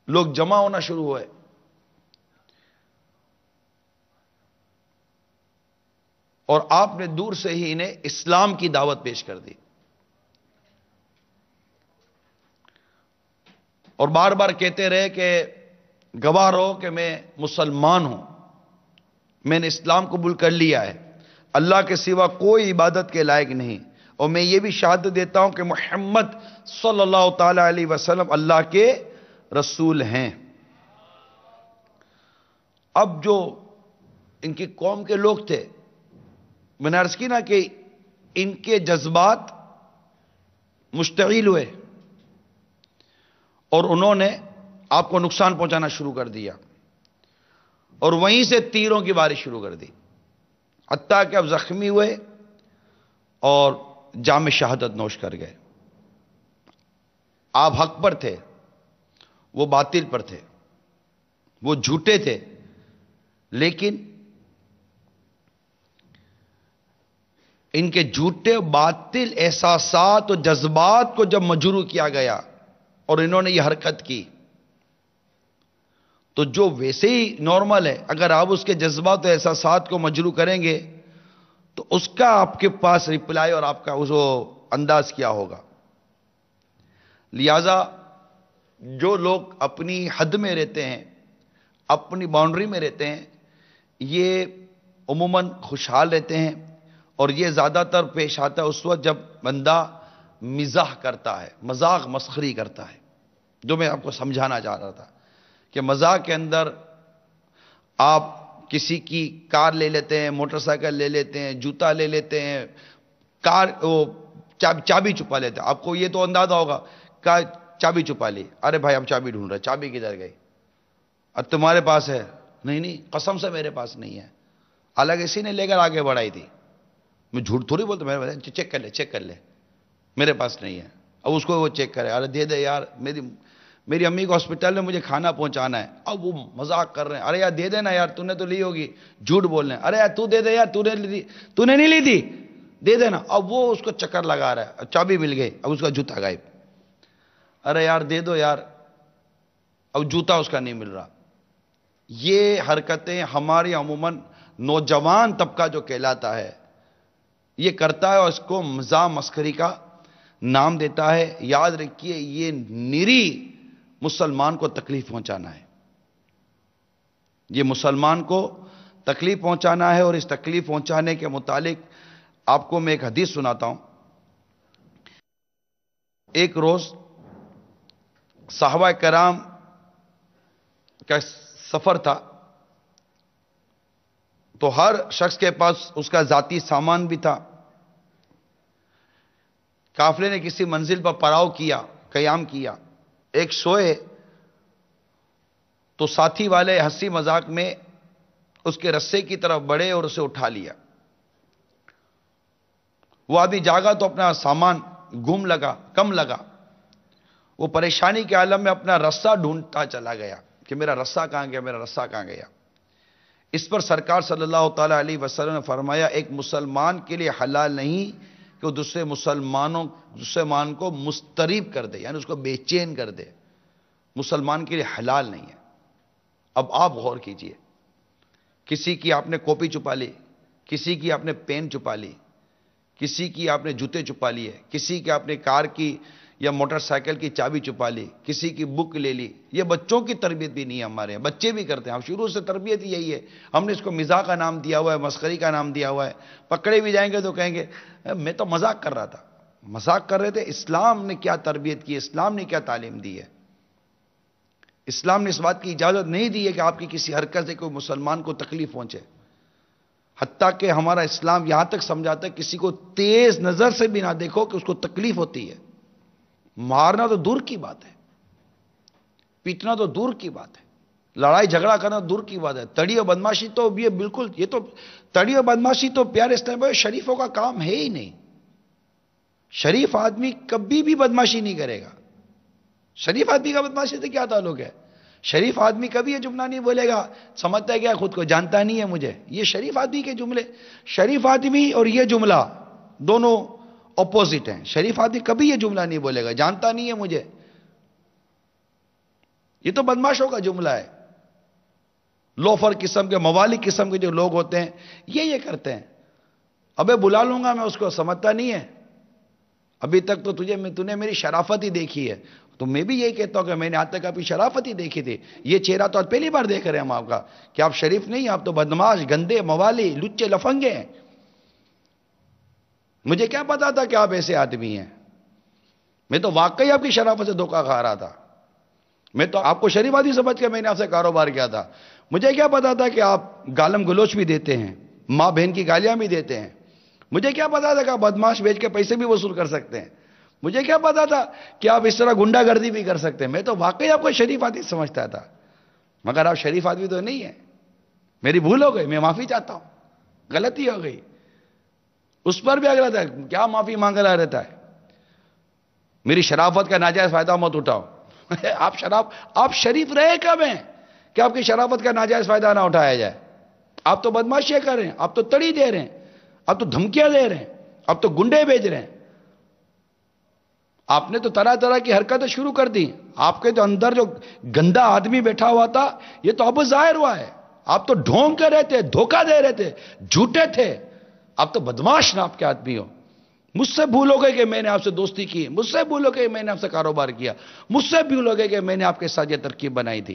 لوگ جمع ہونا شروع ہوئے. اور آپ نے دور سے ہی انہیں اسلام کی دعوت پیش کر دی اور بار بار کہتے رہے کہ گواہ رہو کہ میں مسلمان ہوں، میں نے اسلام قبول کر لیا ہے، اللہ کے سوا کوئی عبادت کے لائق نہیں، اور میں یہ بھی شہادت دیتا ہوں کہ محمد صلی اللہ تعالی علیہ وسلم اللہ کے رسول ہیں. اب جو ان کی قوم کے لوگ تھے، میں نے عرض کی نا کہ ان کے جذبات مشتعل ہوئے اور انہوں نے آپ کو نقصان پہنچانا شروع کر دیا اور وہیں سے تیروں کی بارش شروع کر دی، حتیٰ کہ اب زخمی ہوئے اور جام شہادت نوش کر گئے. آپ حق پر تھے، وہ باطل پر تھے، وہ جھوٹے تھے، لیکن ان کے جھوٹے باطل احساسات اور جذبات کو جب مجروح کیا گیا اور انہوں نے یہ حرکت کی، تو جو ویسے ہی نارمل ہے، اگر آپ اس کے جذبات اور احساسات کو مجروح کریں گے تو اس کا آپ کے پاس ریپلائی اور آپ کا اس انداز کیا ہوگا. لہذا جو لوگ اپنی حد میں رہتے ہیں، اپنی باؤنڈری میں رہتے ہیں، یہ عموماً خوشحال رہتے ہیں. اور یہ زیادہ تر پیش آتا ہے اس وقت جب بندہ مزاح کرتا ہے، مذاق مسخری کرتا ہے، جو میں آپ کو سمجھانا چاہ رہا تھا کہ مذاق کے اندر آپ کسی کی کار لے لیتے ہیں، موٹر سائیکل لے لیتے ہیں، جوتا لے لیتے ہیں، کار چابی چھپا لیتے ہیں. آپ کو یہ تو اندازہ ہوگا کہ چابی چھپا لی، ارے بھائی اب چابی ڈھونڈ رہے، چابی کدھر گئی؟ اب تمہارے پاس ہے؟ نہیں قسم سے میرے پاس نہیں ہے. الگ اسی نے لے کر آگے بڑھائی تھی. میں جھوٹ تھوڑی بولتا، میں چیک کر لے میرے پاس نہیں ہے. اب اس کو وہ چیک کرے، ارے دے دے یار، میری امی کو ہاسپٹل میں مجھے کھانا پہنچانا ہے. اب وہ مذاق کر رہے ہیں، ارے یار دے دینا یار، تو نے تو لی ہوگی. جھوٹ بول رہے ہیں، ارے یار تو دے دے یار، تو نے نہیں لی تھی، دے دینا. اب وہ اس کو چکر لگا رہا ہے، چابی مل گئی، اب اس کا جوتا غائب. ارے یار دے دو یار، اب جوتا اس کا نہیں مل رہا. یہ حرکتیں ہماری عموماً نوجوان طبقہ جو کہلاتا ہے یہ کرتا ہے، اور اس کو مزاح مسخری کا نام دیتا ہے، یاد رکھیے یہ نری مسلمان کو تکلیف پہنچانا ہے، یہ مسلمان کو تکلیف پہنچانا ہے۔ اور اس تکلیف پہنچانے کے متعلق آپ کو میں ایک حدیث سناتا ہوں۔ ایک روز صحابہ کرام کا سفر تھا، تو ہر شخص کے پاس اس کا ذاتی سامان بھی تھا۔ قافلے نے کسی منزل پر پڑاؤ کیا، قیام کیا، ایک سوئے تو ساتھی والے ہنسی مذاق میں اس کے رسے کی طرف بڑھے اور اسے اٹھا لیا۔ وہ آدمی جاگا تو اپنا سامان کم لگا، وہ پریشانی کے عالم میں اپنا رسہ ڈھونڈتا چلا گیا کہ میرا رسہ کہاں گیا، میرا رسہ کہاں گیا۔ اس پر سرکار صلی اللہ تعالی علیہ وسلم نے فرمایا ایک مسلمان کے لیے حلال نہیں کہ وہ دوسرے مسلمان کو مضطرب کر دے، یعنی اس کو بے چین کر دے، مسلمان کے لیے حلال نہیں ہے۔ اب آپ غور کیجئے، کسی کی آپ نے کاپی چھپا لی، کسی کی آپ نے پین چھپا لی، کسی کی آپ نے جوتے چھپا لیے، کسی کی آپ نے کار کی یا موٹر سائیکل کی چابی چھپا لی، کسی کی بک لے لی۔ یہ بچوں کی تربیت بھی نہیں ہے ہمارے یہاں، بچے بھی کرتے ہیں، ہم شروع سے تربیت یہی ہے، ہم نے اس کو مزاح کا نام دیا ہوا ہے، مسخری کا نام دیا ہوا ہے۔ پکڑے بھی جائیں گے تو کہیں گے میں تو مذاق کر رہا تھا، مذاق کر رہے تھے۔ اسلام نے کیا تربیت کی، اسلام نے کیا تعلیم دی ہے؟ اسلام نے اس بات کی اجازت نہیں دی ہے کہ آپ کی کسی حرکت سے کوئی مسلمان کو تکلیف پہنچے، حتیٰ کہ ہمارا اسلام یہاں تک سمجھاتا ہے کسی کو تیز نظر سے بھی نہ دیکھو کہ اس کو تکلیف ہوتی ہے۔ مارنا تو دور کی بات ہے، پیٹنا تو دور کی بات ہے، لڑائی جھگڑا کرنا دور کی بات ہے، تڑی اور بدماشی تو یہ بالکل، یہ تو تڑی اور بدماشی تو پیارے اسلام بھائی شریفوں کا کام ہے ہی نہیں۔ شریف آدمی کبھی بھی بدماشی نہیں کرے گا۔ شریف آدمی کا بدماشی سے کیا تعلق ہے؟ شریف آدمی کبھی یہ جملہ نہیں بولے گا سمجھتا ہے کیا خود کو، جانتا نہیں ہے مجھے۔ یہ شریف آدمی کے جملے، شریف آدمی اور یہ جملہ دونوں اپوزٹ ہیں۔ شریف آدمی کبھی یہ جملہ نہیں بولے گا جانتا نہیں ہے مجھے، یہ تو بدماشوں کا جملہ ہے۔ لوفر قسم کے، موالی قسم کے جو لوگ ہوتے ہیں یہ کرتے ہیں، ابے بلا لوں گا میں اس کو، سمجھتا نہیں ہے ابھی تک تو تو نے میری شرافت ہی دیکھی ہے۔ تو میں بھی یہی کہتا ہوں کہ میں نے آج تک آپ کی شرافت ہی دیکھی تھی، یہ چہرہ تو آج پہلی بار دیکھ رہے ہیں ہم آپ کا کہ آپ شریف نہیں، آپ تو بدماش، گندے، موالی، لچے، لفنگے ہیں۔ مجھے کیا پتا تھا کہ آپ ایسے آدمی ہیں؟ میں تو واقعی آپ کی شرافت سے دھوکہ کھا رہا تھا، میں تو آپ کو شریف آدمی سمجھ کے میں نے آپ سے کاروبار کیا تھا۔ مجھے کیا پتا تھا کہ آپ گالم گلوچ بھی دیتے ہیں، ماں بہن کی گالیاں بھی دیتے ہیں، مجھے کیا پتا تھا کہ آپ بدماش بیچ کے پیسے بھی وصول کر سکتے ہیں، مجھے کیا پتا تھا کہ آپ اس طرح گنڈا گردی بھی کر سکتے ہیں۔ میں تو واقعی آپ کو شریف آدمی سمجھتا تھا، مگر آپ شریف آدمی تو نہیں ہیں۔ میری بھول ہو گئی، میں معافی چاہتا ہوں، غلطی ہو گئی۔ اس پر بھی اگلا تھا، کیا معافی مانگ رہا رہتا ہے؟ میری شرافت کا ناجائز فائدہ مت اٹھاؤ۔ آپ شریف رہے کب ہیں کہ آپ کی شرافت کا ناجائز فائدہ نہ اٹھایا جائے؟ آپ تو بدماشیاں کر رہے ہیں، آپ تو تڑی دے رہے ہیں، آپ تو دھمکیاں دے رہے ہیں، آپ تو گنڈے بھیج رہے ہیں، آپ نے تو طرح طرح کی حرکتیں شروع کر دی۔ آپ کے تو اندر جو گندا آدمی بیٹھا ہوا تھا یہ تو اب ظاہر ہوا ہے۔ آپ تو ڈھونگ کر رہے تھے، دھوکہ دے رہے تھے، جھوٹے تھے، آپ تو بدماش ناپ کے آدمی ہو۔ مجھ سے بھول ہو گئے کہ میں نے آپ سے دوستی کی، مجھ سے بھول ہو گئے کہ میں نے آپ سے کاروبار کیا، مجھ سے بھول ہو گئے کہ میں نے آپ کے ساتھ یہ ترکیب بنائی تھی۔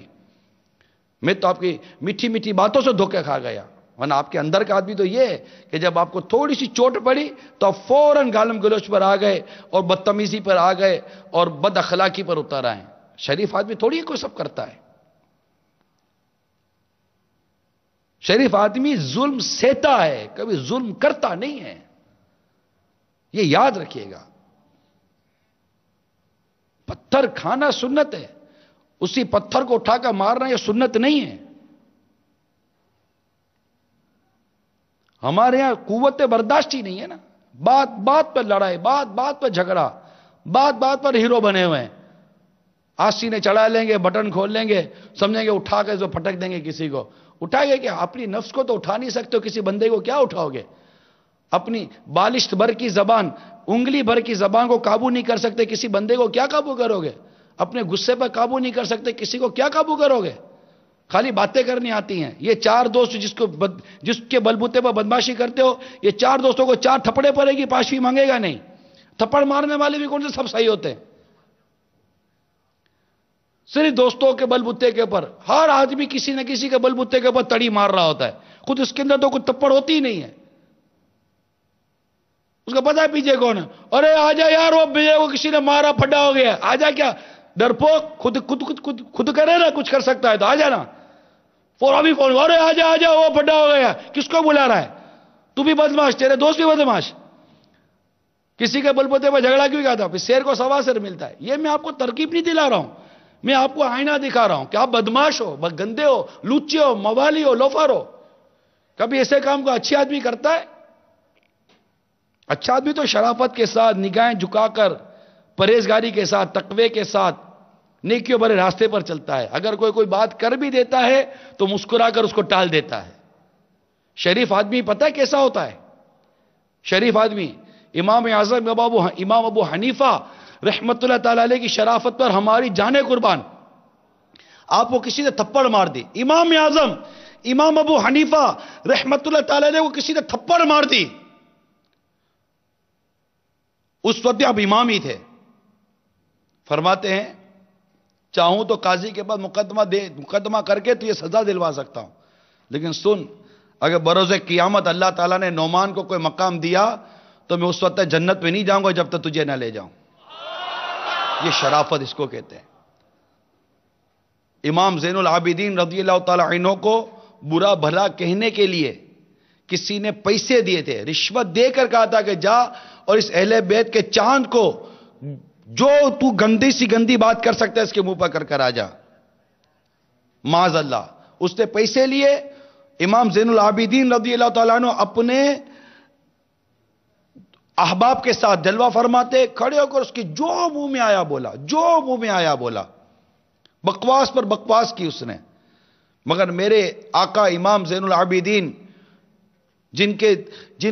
میں تو آپ کی میٹھی میٹھی باتوں سے دھوکے کھا گیا، ورنہ آپ کے اندر کا آدمی تو یہ ہے کہ جب آپ کو تھوڑی سی چوٹ پڑی تو آپ فوراً گالم گلوچ پر آ گئے اور بدتمیزی پر آ گئے اور بد اخلاقی پر اتر آئے۔ شریف آدمی تھوڑی کوئی سب کرتا ہے، شریف آدمی ظلم سہتا ہے، کبھی ظلم کرتا نہیں ہے، یہ یاد رکھیے گا۔ پتھر کھانا سنت ہے، اسی پتھر کو اٹھا کر مارنا یہ سنت نہیں ہے۔ ہمارے یہاں قوت برداشت ہی نہیں ہے نا، بات بات پر لڑائی، بات بات پر جھگڑا، بات بات پر ہیرو بنے ہوئے ہیں۔ آسی نے چڑھا لیں گے، بٹن کھول لیں گے، سمجھیں گے اٹھا کے جو پھٹک دیں گے کسی کو۔ اٹھائے گے کیا؟ اپنی نفس کو تو اٹھا نہیں سکتے ہو، کسی بندے کو کیا اٹھاؤ گے؟ اپنی بالشت بھر کی زبان، انگلی بھر کی زبان کو قابو نہیں کر سکتے، کسی بندے کو کیا قابو کرو گے؟ اپنے غصے پر قابو نہیں کر سکتے، کسی کو کیا قابو کرو گے؟ خالی باتیں کرنی آتی ہیں۔ یہ چار دوست جس کے بلبوتے پر بدماشی کرتے ہو، یہ چار دوستوں کو چار تھپڑے پڑے گی، پانچویں مانگے گا نہیں۔ تھپڑ مارنے والے بھی کون سے سب صحیح ہوتے ہیں؟ صرف دوستوں کے بل بوتے کے اوپر ہر آدمی کسی نہ کسی کے بل بوتے کے اوپر تڑی مار رہا ہوتا ہے، خود اس کے اندر تو کوئی تپڑ ہوتی ہی نہیں ہے، اس کا پتہ ہے پیچھے کون ہے. ارے آجا یار، وہ کسی نے مارا پھڈا ہو گیا، آجا. کیا ڈرپوک، خود کرے نا، کچھ کر سکتا ہے تو آجا نا. فوراً بھی فون، ارے آجا وہ پھڈا ہو گیا. کس کو بلا رہا ہے؟ تو بھی بدماش، تیرے دوست بھی بدماش. کسی کے بل بوتے پر جھگڑا کیوں کیا تھا؟ پھر شیر کو سوا سر ملتا ہے. یہ میں آپ کو ترکیب نہیں دلا رہا ہوں، میں آپ کو آئینہ دکھا رہا ہوں کہ آپ بدماش ہو، گندے ہو، لوچے ہو، موالی ہو، لوفر ہو. کبھی ایسے کام کو اچھی آدمی کرتا ہے؟ اچھا آدمی تو شرافت کے ساتھ، نگاہیں جھکا کر، پرہیزگاری کے ساتھ، تقوی کے ساتھ نیکیوں بھرے راستے پر چلتا ہے. اگر کوئی بات کر بھی دیتا ہے تو مسکرا کر اس کو ٹال دیتا ہے. شریف آدمی پتہ ہے کیسا ہوتا ہے؟ شریف آدمی، امام اعظم امام ابو حنیفہ رحمت اللہ تعالی علیہ کی شرافت پر ہماری جانیں قربان. آپ کو کسی نے تھپڑ مار دی، امام اعظم امام ابو حنیفہ رحمت اللہ تعالی علیہ کو کسی نے تھپڑ مار دی، اس وقت آپ امام ہی تھے. فرماتے ہیں چاہوں تو قاضی کے پاس مقدمہ کر کے تو یہ سزا دلوا سکتا ہوں، لیکن سن، اگر بروز قیامت اللہ تعالیٰ نے نعمان کو کوئی مقام دیا تو میں اس وقت جنت میں نہیں جاؤں گا جب تک تجھے نہ لے جاؤں. یہ شرافت اس کو کہتے ہیں. امام زین العابدین رضی اللہ تعالی عنہ کو برا بھلا کہنے کے لیے کسی نے پیسے دیے تھے، رشوت دے کر کہا تھا کہ جا اور اس اہل بیت کے چاند کو جو تو گندی سی گندی بات کر سکتا ہے اس کے منہ پر کر آ جا. معاذ اللہ، اس نے پیسے لیے. امام زین العابدین رضی اللہ تعالیٰ عنہ اپنے احباب کے ساتھ جلوہ فرماتے، کھڑے ہو کر اس کی جو منہ میں آیا بولا، جو منہ میں آیا بولا، بکواس پر بکواس کی اس نے. مگر میرے آقا امام زین العابدین جن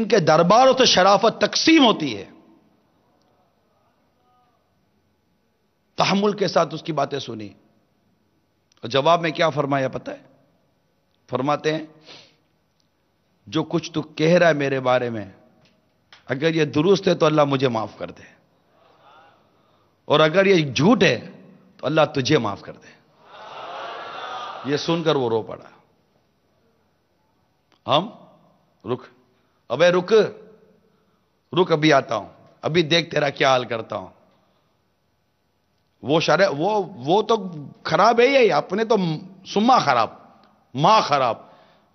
کے درباروں سے شرافت تقسیم ہوتی ہے، تحمل کے ساتھ اس کی باتیں سنی اور جواب میں کیا فرمایا پتہ ہے؟ فرماتے ہیں جو کچھ تو کہہ رہا ہے میرے بارے میں، اگر یہ درست ہے تو اللہ مجھے معاف کر دے، اور اگر یہ جھوٹ ہے تو اللہ تجھے معاف کر دے. یہ سن کر وہ رو پڑا. ہم رک ابھی آتا ہوں، ابھی دیکھ تیرا کیا حال کرتا ہوں. وہ تو خراب ہے ہی، اپنے تو سما خراب، ماں خراب.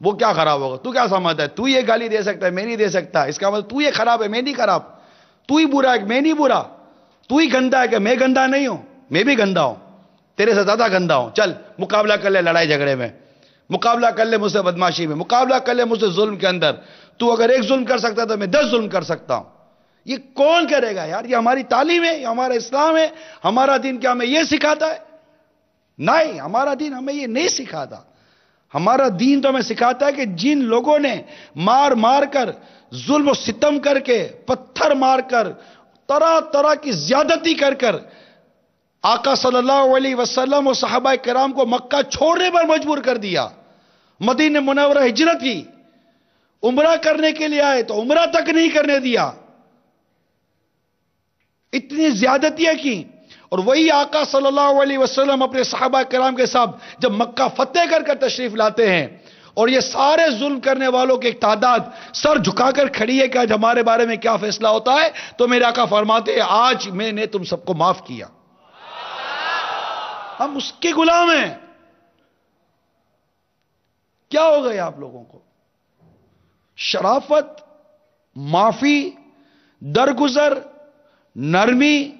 وہ کیا خراب ہوگا؟ تو کیا سمجھتا ہے؟ تو یہ گالی دے سکتا ہے، میں نہیں دے سکتا. اس کا مطلب تو یہ خراب ہے، میں نہیں خراب. تو ہی برا ہے کہ میں نہیں برا. تو ہی گندا ہے کہ میں گندا نہیں ہوں. میں بھی گندا ہوں، تیرے سے زیادہ گندا ہوں. چل مقابلہ کر لے لڑائی جھگڑے میں، مقابلہ کر لے مجھ سے بدماشی میں، مقابلہ کر لے مجھ سے ظلم کے اندر. تو اگر ایک ظلم کر سکتا تو میں 10 ظلم کر سکتا ہوں. یہ کون کرے گا یار؟ یہ ہماری تعلیم ہے، یہ ہمارا اسلام ہے. ہمارا دین کیا ہمیں یہ سکھاتا ہے؟ نہیں، ہمارا دین ہمیں یہ نہیں سکھاتا. ہمارا دین تو ہمیں سکھاتا ہے کہ جن لوگوں نے مار کر، ظلم و ستم کر کے، پتھر مار کر، طرح طرح کی زیادتی کر آقا صلی اللہ علیہ وسلم و صحابہ کرام کو مکہ چھوڑنے پر مجبور کر دیا، مدینہ منورہ ہجرت کی، عمرہ کرنے کے لیے آئے تو عمرہ تک نہیں کرنے دیا، اتنی زیادتیاں کی. اور وہی آقا صلی اللہ علیہ وسلم اپنے صحابہ کرام کے ساتھ جب مکہ فتح کر تشریف لاتے ہیں اور یہ سارے ظلم کرنے والوں کی ایک تعداد سر جھکا کر کھڑی ہے کہ آج ہمارے بارے میں کیا فیصلہ ہوتا ہے، تو میرے آقا فرماتے ہیں آج میں نے تم سب کو معاف کیا. ہم اس کے غلام ہیں. کیا ہو گئے آپ لوگوں کو؟ شرافت، معافی، درگزر، نرمی،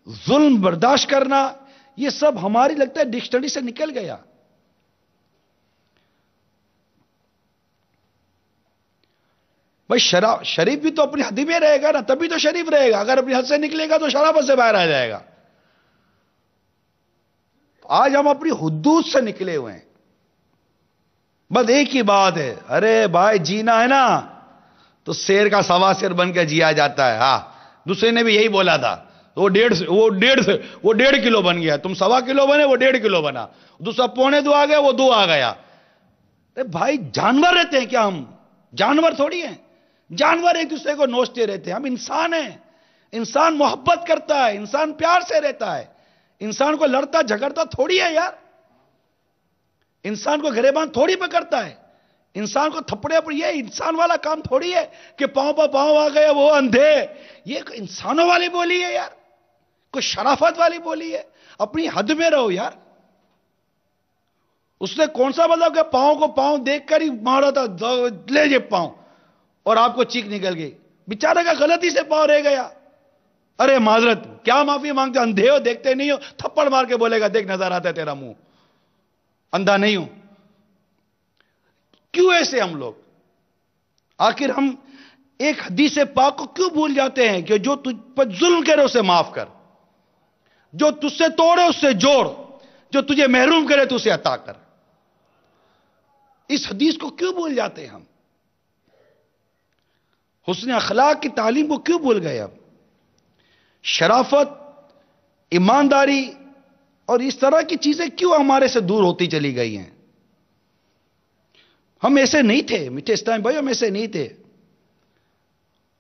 ظلم برداشت کرنا، یہ سب ہماری لگتا ہے ڈکشنری سے نکل گیا. بھائی شریف بھی تو اپنی حد میں رہے گا نا، تبھی تو شریف رہے گا. اگر اپنی حد سے نکلے گا تو شرافت سے باہر آ جائے گا. آج ہم اپنی حدود سے نکلے ہوئے ہیں. بس ایک ہی بات ہے، ارے بھائی جینا ہے نا تو شیر کا سوا شیر بن کے جیا جاتا ہے. ہاں، دوسرے نے بھی یہی بولا تھا. وہ 1.5 کلو بن گیا، تم 1.25 کلو بنے، وہ 1.5 کلو بنا. دوسرا 1.25 آ گیا، وہ 2 آ گیا. بھائی جانور رہتے ہیں کیا ہم؟ جانور تھوڑی ہیں. جانور ایک دوسرے کو نوچتے رہتے ہیں. ہم انسان ہیں. انسان محبت کرتا ہے، انسان پیار سے رہتا ہے، انسان کو لڑتا جھگڑتا تھوڑی ہے یار، انسان کو گریبان تھوڑی پکڑتا ہے، انسان کو تھپڑے پر، یہ انسان والا کام تھوڑی ہے کہ پاؤں پہ پاؤں آ گئے وہ اندھے، یہ انسانوں والی بولی ہے یار، کوئی شرافت والی بولی ہے، اپنی حد میں رہو یار۔ اس نے کون سا مطلب کہ پاؤں کو پاؤں دیکھ کر ہی مارا تھا، لے یہ پاؤں، اور آپ کو چیخ نکل گئی، بیچارہ کا غلطی سے پاؤں رہ گیا، ارے معذرت، کیا معافی مانگتے، اندھے ہو دیکھتے نہیں ہو، تھپڑ مار کے بولے گا دیکھ نظر آتا ہے تیرا منہ، اندھا نہیں ہوں۔ کیوں ایسے ہم لوگ؟ آخر ہم ایک حدیث پاک کو کیوں بھول جاتے ہیں کہ جو تجھ پر ظلم کرے اسے معاف کر، جو تجھ سے توڑے اس سے جوڑ، جو تجھے محروم کرے تو اسے عطا کر۔ اس حدیث کو کیوں بھول جاتے ہیں ہم؟ حسن اخلاق کی تعلیم کو کیوں بھول گئے اب؟ شرافت، ایمانداری اور اس طرح کی چیزیں کیوں ہمارے سے دور ہوتی چلی گئی ہیں؟ ہم ایسے نہیں تھے میٹھے اسلام بھائی، ہم ایسے نہیں تھے،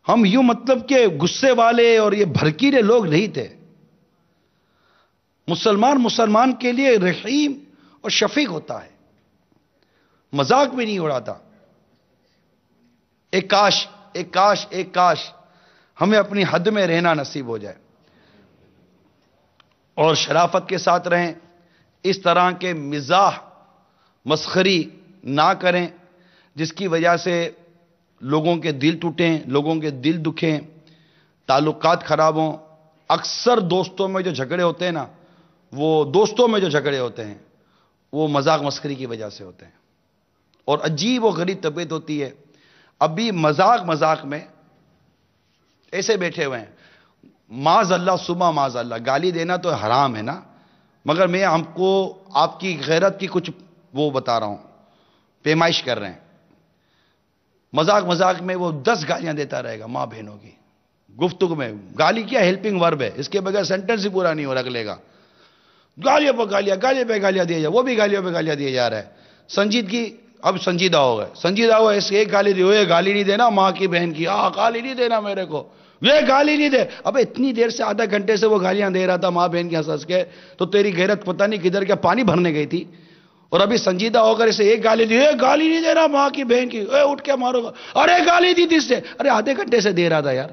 ہم یوں مطلب کہ غصے والے اور یہ بھڑکیلے لوگ نہیں تھے۔ مسلمان کے لیے رحیم اور شفیق ہوتا ہے، مذاق بھی نہیں اڑاتا۔ ایک کاش ہمیں اپنی حد میں رہنا نصیب ہو جائے اور شرافت کے ساتھ رہیں، اس طرح کے مزاح مسخری نہ کریں جس کی وجہ سے لوگوں کے دل ٹوٹیں، لوگوں کے دل دکھیں، تعلقات خراب ہوں۔ اکثر دوستوں میں جو جھگڑے ہوتے ہیں نا، وہ مذاق مسخری کی وجہ سے ہوتے ہیں، اور عجیب و غریب طبیعت ہوتی ہے۔ ابھی مذاق میں ایسے بیٹھے ہوئے ہیں، معاذ اللہ صبح معاذ اللہ، گالی دینا تو حرام ہے نا، مگر میں ہم کو آپ کی غیرت کی کچھ وہ بتا رہا ہوں، پیمائش کر رہے ہیں۔ مذاق میں وہ 10 گالیاں دیتا رہے گا ماں بہنوں کی گفتگو میں۔ گالی کیا ہیلپنگ ورب ہے، اس کے بغیر سینٹنس ہی پورا نہیں ہو رکھ لے گا۔ گالیوں پہ گالیاں دیا جا، وہ بھی گالیوں پہ گالیاں دیا جا رہا ہے۔ سنجیدگی، اب سنجیدہ ہو گئے، ایسے ایک گالی دی، یہ گالی نہیں دینا ماں کی بہن کی، گالی نہیں دینا میرے کو، یہ گالی نہیں دے۔ اب اتنی دیر سے آدھا گھنٹے سے وہ گالیاں دے رہا تھا ماں بہن کی ہنس کے، تو تیری غیرت پتہ نہیں کدھر کیا پانی بھرنے گئی تھی، اور ابھی سنجیدہ ہو کر اسے ایک گالی دی، یہ گالی نہیں دینا ماں کی بہن کی، اٹھ کے مارو گا، ارے گالی دی تھی اس سے، ارے آدھے گھنٹے سے دے رہا تھا یار،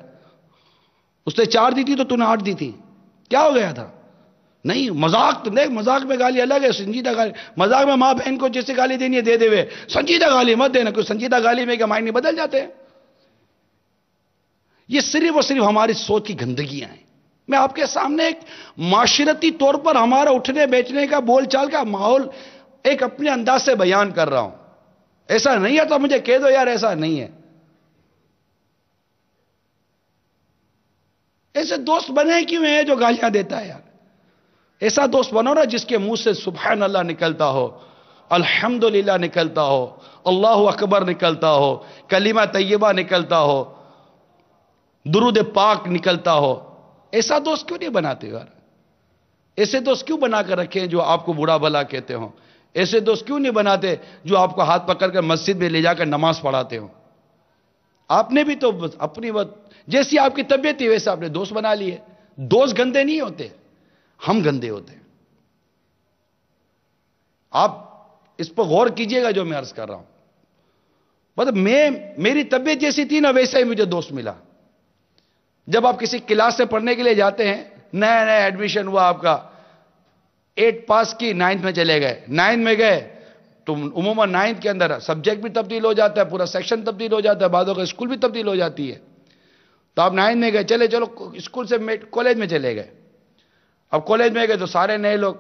اس نے 4 دی تھی تو نے 8 دی تھی، کیا ہو گیا تھا؟ نہیں، مذاق میں گالی الگ ہے، سنجیدہ گالی، مذاق میں ماں بہن کو جیسے گالی دینی ہے دے دے ہوئے، سنجیدہ گالی مت دینا، کوئی سنجیدہ گالی میں کیا مائنڈ نہیں بدل جاتے ہیں؟ یہ صرف اور صرف ہماری سوچ کی گندگیاں ہیں۔ میں آپ کے سامنے ایک معاشرتی طور پر ہمارا اٹھنے بیٹھنے کا بول چال کا ماحول ایک اپنے انداز سے بیان کر رہا ہوں۔ ایسا نہیں ہے تو مجھے کہہ دو یار ایسا نہیں ہے۔ ایسے دوست بنے کیوں ہیں جو گالیاں دیتا ہے یار؟ ایسا دوست بنو نا جس کے منہ سے سبحان اللہ نکلتا ہو، الحمدللہ نکلتا ہو، اللہ اکبر نکلتا ہو، کلمہ طیبہ نکلتا ہو، درود پاک نکلتا ہو۔ ایسا دوست کیوں نہیں بناتے یار؟ ایسے دوست کیوں بنا کر رکھے ہیں جو آپ کو برا بھلا کہتے ہوں؟ ایسے دوست کیوں نہیں بناتے جو آپ کو ہاتھ پکڑ کر مسجد میں لے جا کر نماز پڑھاتے ہوں؟ آپ نے بھی تو اپنی جیسی آپ کی طبیعت تھی ویسے آپ نے دوست بنا لیے۔ دوست گندے نہیں ہوتے، ہم گندے ہوتے ہیں۔ آپ اس پر غور کیجئے گا جو میں عرض کر رہا ہوں۔ مطلب میری طبیعت جیسی تھی نا ویسا ہی مجھے دوست ملا۔ جب آپ کسی کلاس سے پڑھنے کے لیے جاتے ہیں، نیا ایڈمیشن ہوا آپ کا، 8 پاس کی 9th میں چلے گئے، 9th میں گئے تو عموماً 9th کے اندر سبجیکٹ بھی تبدیل ہو جاتا ہے، پورا سیکشن تبدیل ہو جاتا ہے، بعضوں کا اسکول بھی تبدیل ہو جاتی ہے۔ تو آپ 9th میں گئے، چلو اسکول سے کالج میں چلے گئے۔ اب کالج میں گئے تو سارے نئے لوگ،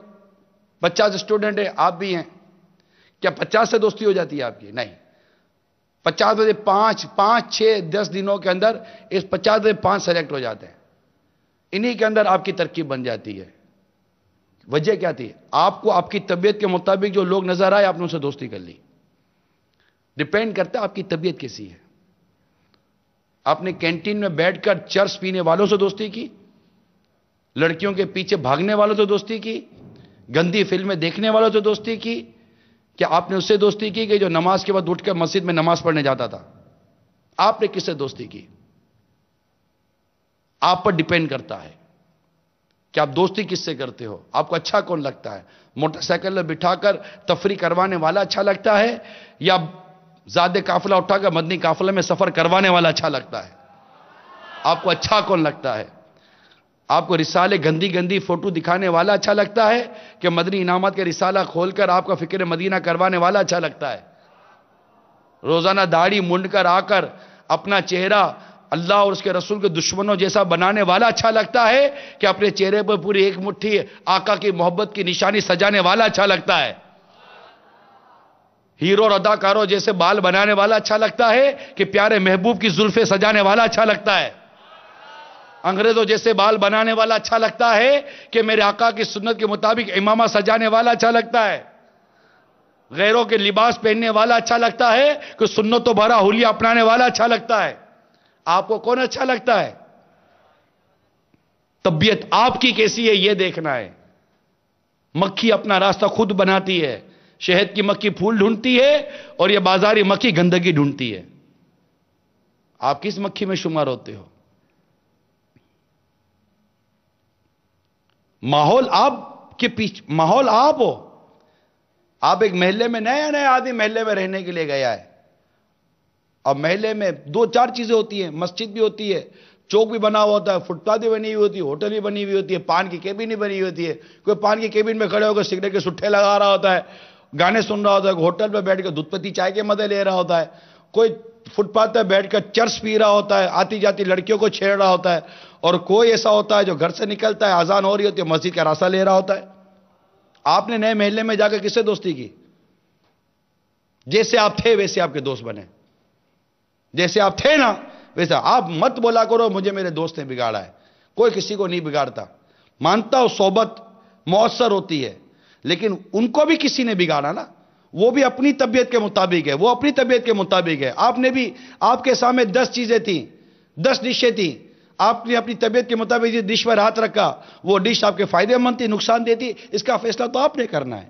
50 اسٹوڈنٹ ہیں، آپ بھی ہیں۔ کیا 50 سے دوستی ہو جاتی ہے آپ کی؟ نہیں۔ 50 میں سے 5 6 10 دنوں کے اندر اس 50 میں 5 سیلیکٹ ہو جاتے ہیں، انہی کے اندر آپ کی ترکیب بن جاتی ہے۔ وجہ کیا تھی؟ آپ کو آپ کی طبیعت کے مطابق جو لوگ نظر آئے آپ نے ان سے دوستی کر لی۔ ڈیپینڈ کرتا ہے آپ کی طبیعت کیسی ہے۔ آپ نے کینٹین میں بیٹھ کر چرس پینے والوں سے دوستی کی، لڑکیوں کے پیچھے بھاگنے والوں سے دوستی کی، گندی فلمیں دیکھنے والوں سے دوستی کی، کیا آپ نے اس سے دوستی کی کہ جو نماز کے بعد اٹھ کر مسجد میں نماز پڑھنے جاتا تھا؟ آپ نے کس سے دوستی کی؟ آپ پر ڈیپینڈ کرتا ہے کہ آپ دوستی کس سے کرتے ہو. آپ کو اچھا کون لگتا ہے؟ موٹر سائیکل میں بٹھا کر تفریح کروانے والا اچھا لگتا ہے یا زیادہ قافلہ اٹھا کر مدنی قافلے میں سفر کروانے والا اچھا لگتا ہے؟ آپ کو اچھا کون لگتا ہے؟ آپ کو رسالے گندی گندی فوٹو دکھانے والا اچھا لگتا ہے کہ مدنی انعامات کے رسالہ کھول کر آپ کا فکر مدینہ کروانے والا اچھا لگتا ہے؟ روزانہ داڑھی منڈ کر آ کر اپنا چہرہ اللہ اور اس کے رسول کے دشمنوں جیسا بنانے والا اچھا لگتا ہے کہ اپنے چہرے پر پوری ایک مٹھی آقا کی محبت کی نشانی سجانے والا اچھا لگتا ہے؟ ہیرو اور اداکاروں جیسے بال بنانے والا اچھا لگتا ہے کہ پیارے محبوب کی زلفیں سجانے والا اچھا لگتا ہے؟ انگریزوں جیسے بال بنانے والا اچھا لگتا ہے کہ میرے آقا کی سنت کے مطابق امامہ سجانے والا اچھا لگتا ہے؟ غیروں کے لباس پہننے والا اچھا لگتا ہے کہ سنتوں بھرا حلیہ اپنانے والا اچھا لگتا ہے؟ آپ کو کون اچھا لگتا ہے؟ طبیعت آپ کی کیسی ہے یہ دیکھنا ہے. مکھی اپنا راستہ خود بناتی ہے. شہد کی مکھی پھول ڈھونڈتی ہے اور یہ بازاری مکھی گندگی ڈھونڈتی ہے. آپ کس مکھی میں شمار ہوتے ہو؟ ماحول آپ کے پیچھے، ماحول آپ ہو. آپ ایک محلے میں نیا آدمی محلے میں رہنے کے لیے گیا ہے. اب محلے میں دو چار چیزیں ہوتی ہیں، مسجد بھی ہوتی ہے، چوک بھی بنا ہوا ہوتا ہے، فٹ پاتھ بھی بنی ہوئی ہوتی ہے، ہوٹل بھی بنی ہوئی ہوتی ہے، پان کی کیبن بھی بنی ہوئی ہوتی ہے. کوئی پان کی کیبن میں کھڑے ہو کر سگریٹ کے سٹھے لگا رہا ہوتا ہے، گانے سن رہا ہوتا ہے. ہوٹل پہ بیٹھ کر دودھ پتی چائے کے مزے لے رہا ہوتا ہے. کوئی فٹ پاتھ پہ بیٹھ کر چرس پی رہا ہوتا ہے، آتی جاتی لڑکیوں کو چھیڑ رہا ہوتا ہے. اور کوئی ایسا ہوتا ہے جو گھر سے نکلتا ہے، اذان ہو رہی ہوتی ہے، مسجد کا راستہ لے رہا ہوتا ہے. آپ نے نئے محلے میں جا کر کس سے دوستی کی؟ جیسے آپ تھے ویسے آپ کے دوست بنے. جیسے آپ تھے نا ویسا. آپ مت بولا کرو مجھے میرے دوست نے بگاڑا ہے. کوئی کسی کو نہیں بگاڑتا. مانتا ہو صحبت مؤثر ہوتی ہے، لیکن ان کو بھی کسی نے بگاڑا نا. وہ بھی اپنی طبیعت کے مطابق ہے، وہ اپنی طبیعت کے مطابق ہے. آپ نے بھی، آپ کے سامنے 10 چیزیں تھیں، 10 ڈشیں تھیں. آپ نے اپنی طبیعت کے مطابق جس ڈش پر ہاتھ رکھا وہ ڈش آپ کے فائدے مند تھی، نقصان دیتی، اس کا فیصلہ تو آپ نے کرنا ہے.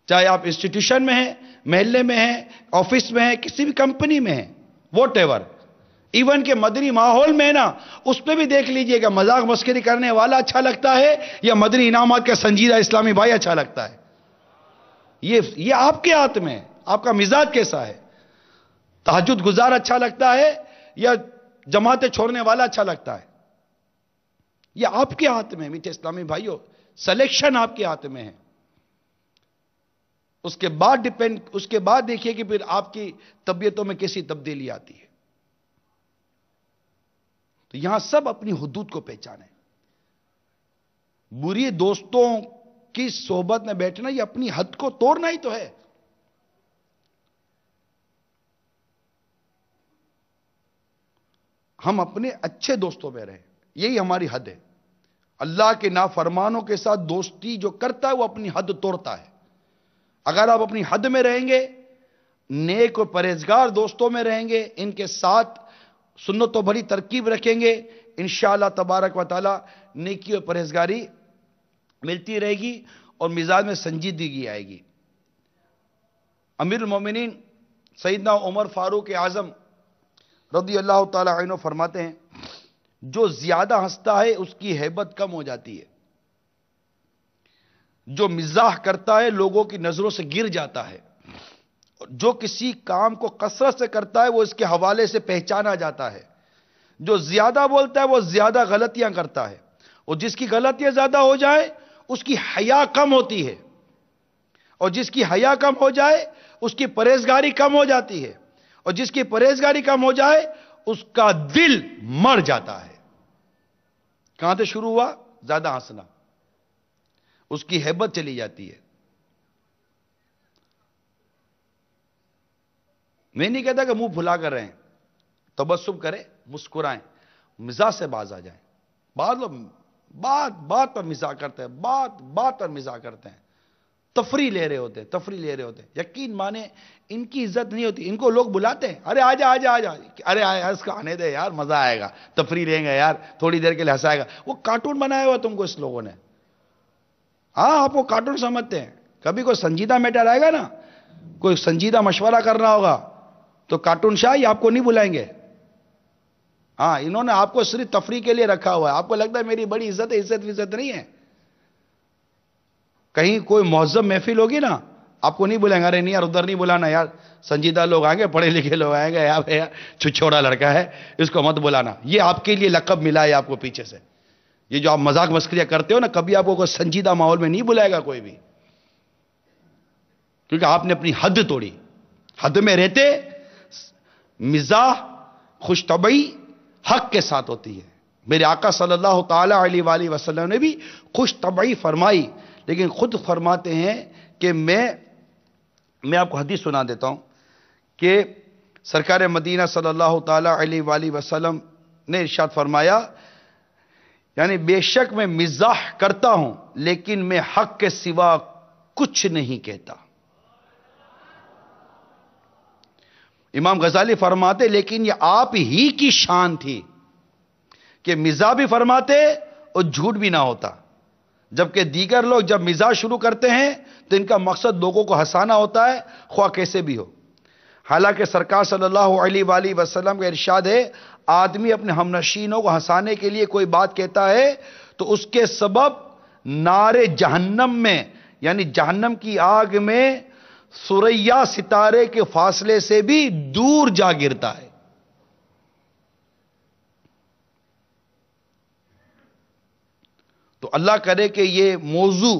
چاہے آپ انسٹیٹیوشن میں ہیں، محلے میں ہیں، آفس میں ہیں، کسی بھی کمپنی میں ہیں، واٹ ایور. ایون کہ مدنی ماحول میں نا، اس پہ بھی دیکھ لیجئے کہ مذاق مسخری کرنے والا اچھا لگتا ہے یا مدنی انعامات کا سنجیدہ اسلامی بھائی اچھا لگتا ہے. یہ آپ کے ہاتھ میں ہے. آپ کا مزاج کیسا ہے؟ تہجد گزار اچھا لگتا ہے یا جماعتیں چھوڑنے والا اچھا لگتا ہے؟ یہ آپ کے ہاتھ میں ہے میٹھے اسلامی بھائیوں. سلیکشن آپ کے ہاتھ میں ہے. اس کے بعد دیکھیے کہ پھر آپ کی طبیعتوں میں کیسی تبدیلی آتی ہے. تو یہاں سب اپنی حدود کو پہچانیں. بری دوستوں کی صحبت میں بیٹھنا یہ اپنی حد کو توڑنا ہی تو ہے. ہم اپنے اچھے دوستوں میں رہیں، یہی ہماری حد ہے. اللہ کے نافرمانوں کے ساتھ دوستی جو کرتا ہے وہ اپنی حد توڑتا ہے. اگر آپ اپنی حد میں رہیں گے، نیک اور پرہیزگار دوستوں میں رہیں گے، ان کے ساتھ سنتوں بھری ترکیب رکھیں گے، انشاءاللہ تبارک و تعالی نیکی اور پرہیزگاری ملتی رہے گی اور مزاج میں سنجیدگی آئے گی. امیر المومنین سیدنا عمر فاروق اعظم رضی اللہ تعالی عنہ فرماتے ہیں، جو زیادہ ہنستا ہے اس کی ہیبت کم ہو جاتی ہے. جو مزاح کرتا ہے لوگوں کی نظروں سے گر جاتا ہے. جو کسی کام کو کثرت سے کرتا ہے وہ اس کے حوالے سے پہچانا جاتا ہے. جو زیادہ بولتا ہے وہ زیادہ غلطیاں کرتا ہے، اور جس کی غلطیاں زیادہ ہو جائے اس کی حیا کم ہوتی ہے، اور جس کی حیا کم ہو جائے اس کی پرہیزگاری کم ہو جاتی ہے، اور جس کی پرہیزگاری کم ہو جائے اس کا دل مر جاتا ہے. کہاں سے شروع ہوا؟ زیادہ ہنسنا. اس کی ہیبت چلی جاتی ہے. میں نہیں کہتا کہ منہ پھلا کر رہیں، تبسم کریں، مسکرائیں، مزاح سے باز آ جائیں. بعض لوگ بات پر مزاح کرتے ہیں، بات پر مزاح کرتے ہیں، تفریح لے رہے ہوتے ہیں. یقین مانے ان کی عزت نہیں ہوتی. ان کو لوگ بلاتے ہیں، ارے آجا، ارے اس کا آنے دے یار، مزہ آئے گا، تفریح لیں گے یار، تھوڑی دیر کے لیے ہنسائے گا. وہ کارٹون بنایا ہوا تم کو اس لوگوں نے. ہاں، آپ کو کارٹون سمجھتے ہیں. کبھی کوئی سنجیدہ میٹر آئے گا نا، کوئی سنجیدہ مشورہ کرنا ہوگا تو کارٹون شاہ آپ کو نہیں بلائیں گے. ہاں انہوں نے آپ کو صرف تفریح کے لیے رکھا ہوا ہے. آپ کو لگتا ہے میری بڑی عزت ہے. عزت نہیں ہے. کہیں کوئی مہذب محفل ہوگی نا, آپ کو نہیں بلائیں گے, ارے نہیں یار ادھر نہیں بلانا یار, سنجیدہ لوگ آئیں گے, پڑھے لکھے لوگ آئیں گے, یار چھچوڑا لڑکا ہے اس کو مت بلانا. یہ آپ کے لیے لقب ملا ہے آپ کو پیچھے سے. یہ جو آپ مذاق مسخریاں کرتے ہو نا, کبھی آپ کو کوئی سنجیدہ ماحول میں نہیں بلائے گا کوئی بھی, کیونکہ آپ نے اپنی حد توڑی. حد میں رہتے مزاح خوش طبعی حق کے ساتھ ہوتی ہے. میرے آقا صلی اللہ تعالی علیہ وآلہ وسلم نے بھی خوش طبعی فرمائی, لیکن خود فرماتے ہیں کہ میں آپ کو حدیث سنا دیتا ہوں کہ سرکار مدینہ صلی اللہ تعالی علیہ وآلہ وسلم نے ارشاد فرمایا, یعنی بے شک میں مزاح کرتا ہوں لیکن میں حق کے سوا کچھ نہیں کہتا. امام غزالی فرماتے لیکن یہ آپ ہی کی شان تھی کہ مزاح بھی فرماتے اور جھوٹ بھی نہ ہوتا, جبکہ دیگر لوگ جب مزاح شروع کرتے ہیں تو ان کا مقصد لوگوں کو ہنسانا ہوتا ہے, خواہ کیسے بھی ہو. حالانکہ سرکار صلی اللہ علیہ وآلہ وسلم کا ارشاد ہے, آدمی اپنے ہمنشینوں کو ہنسانے کے لیے کوئی بات کہتا ہے تو اس کے سبب نار جہنم میں, یعنی جہنم کی آگ میں ثریا ستارے کے فاصلے سے بھی دور جا گرتا ہے. تو اللہ کرے کہ یہ موضوع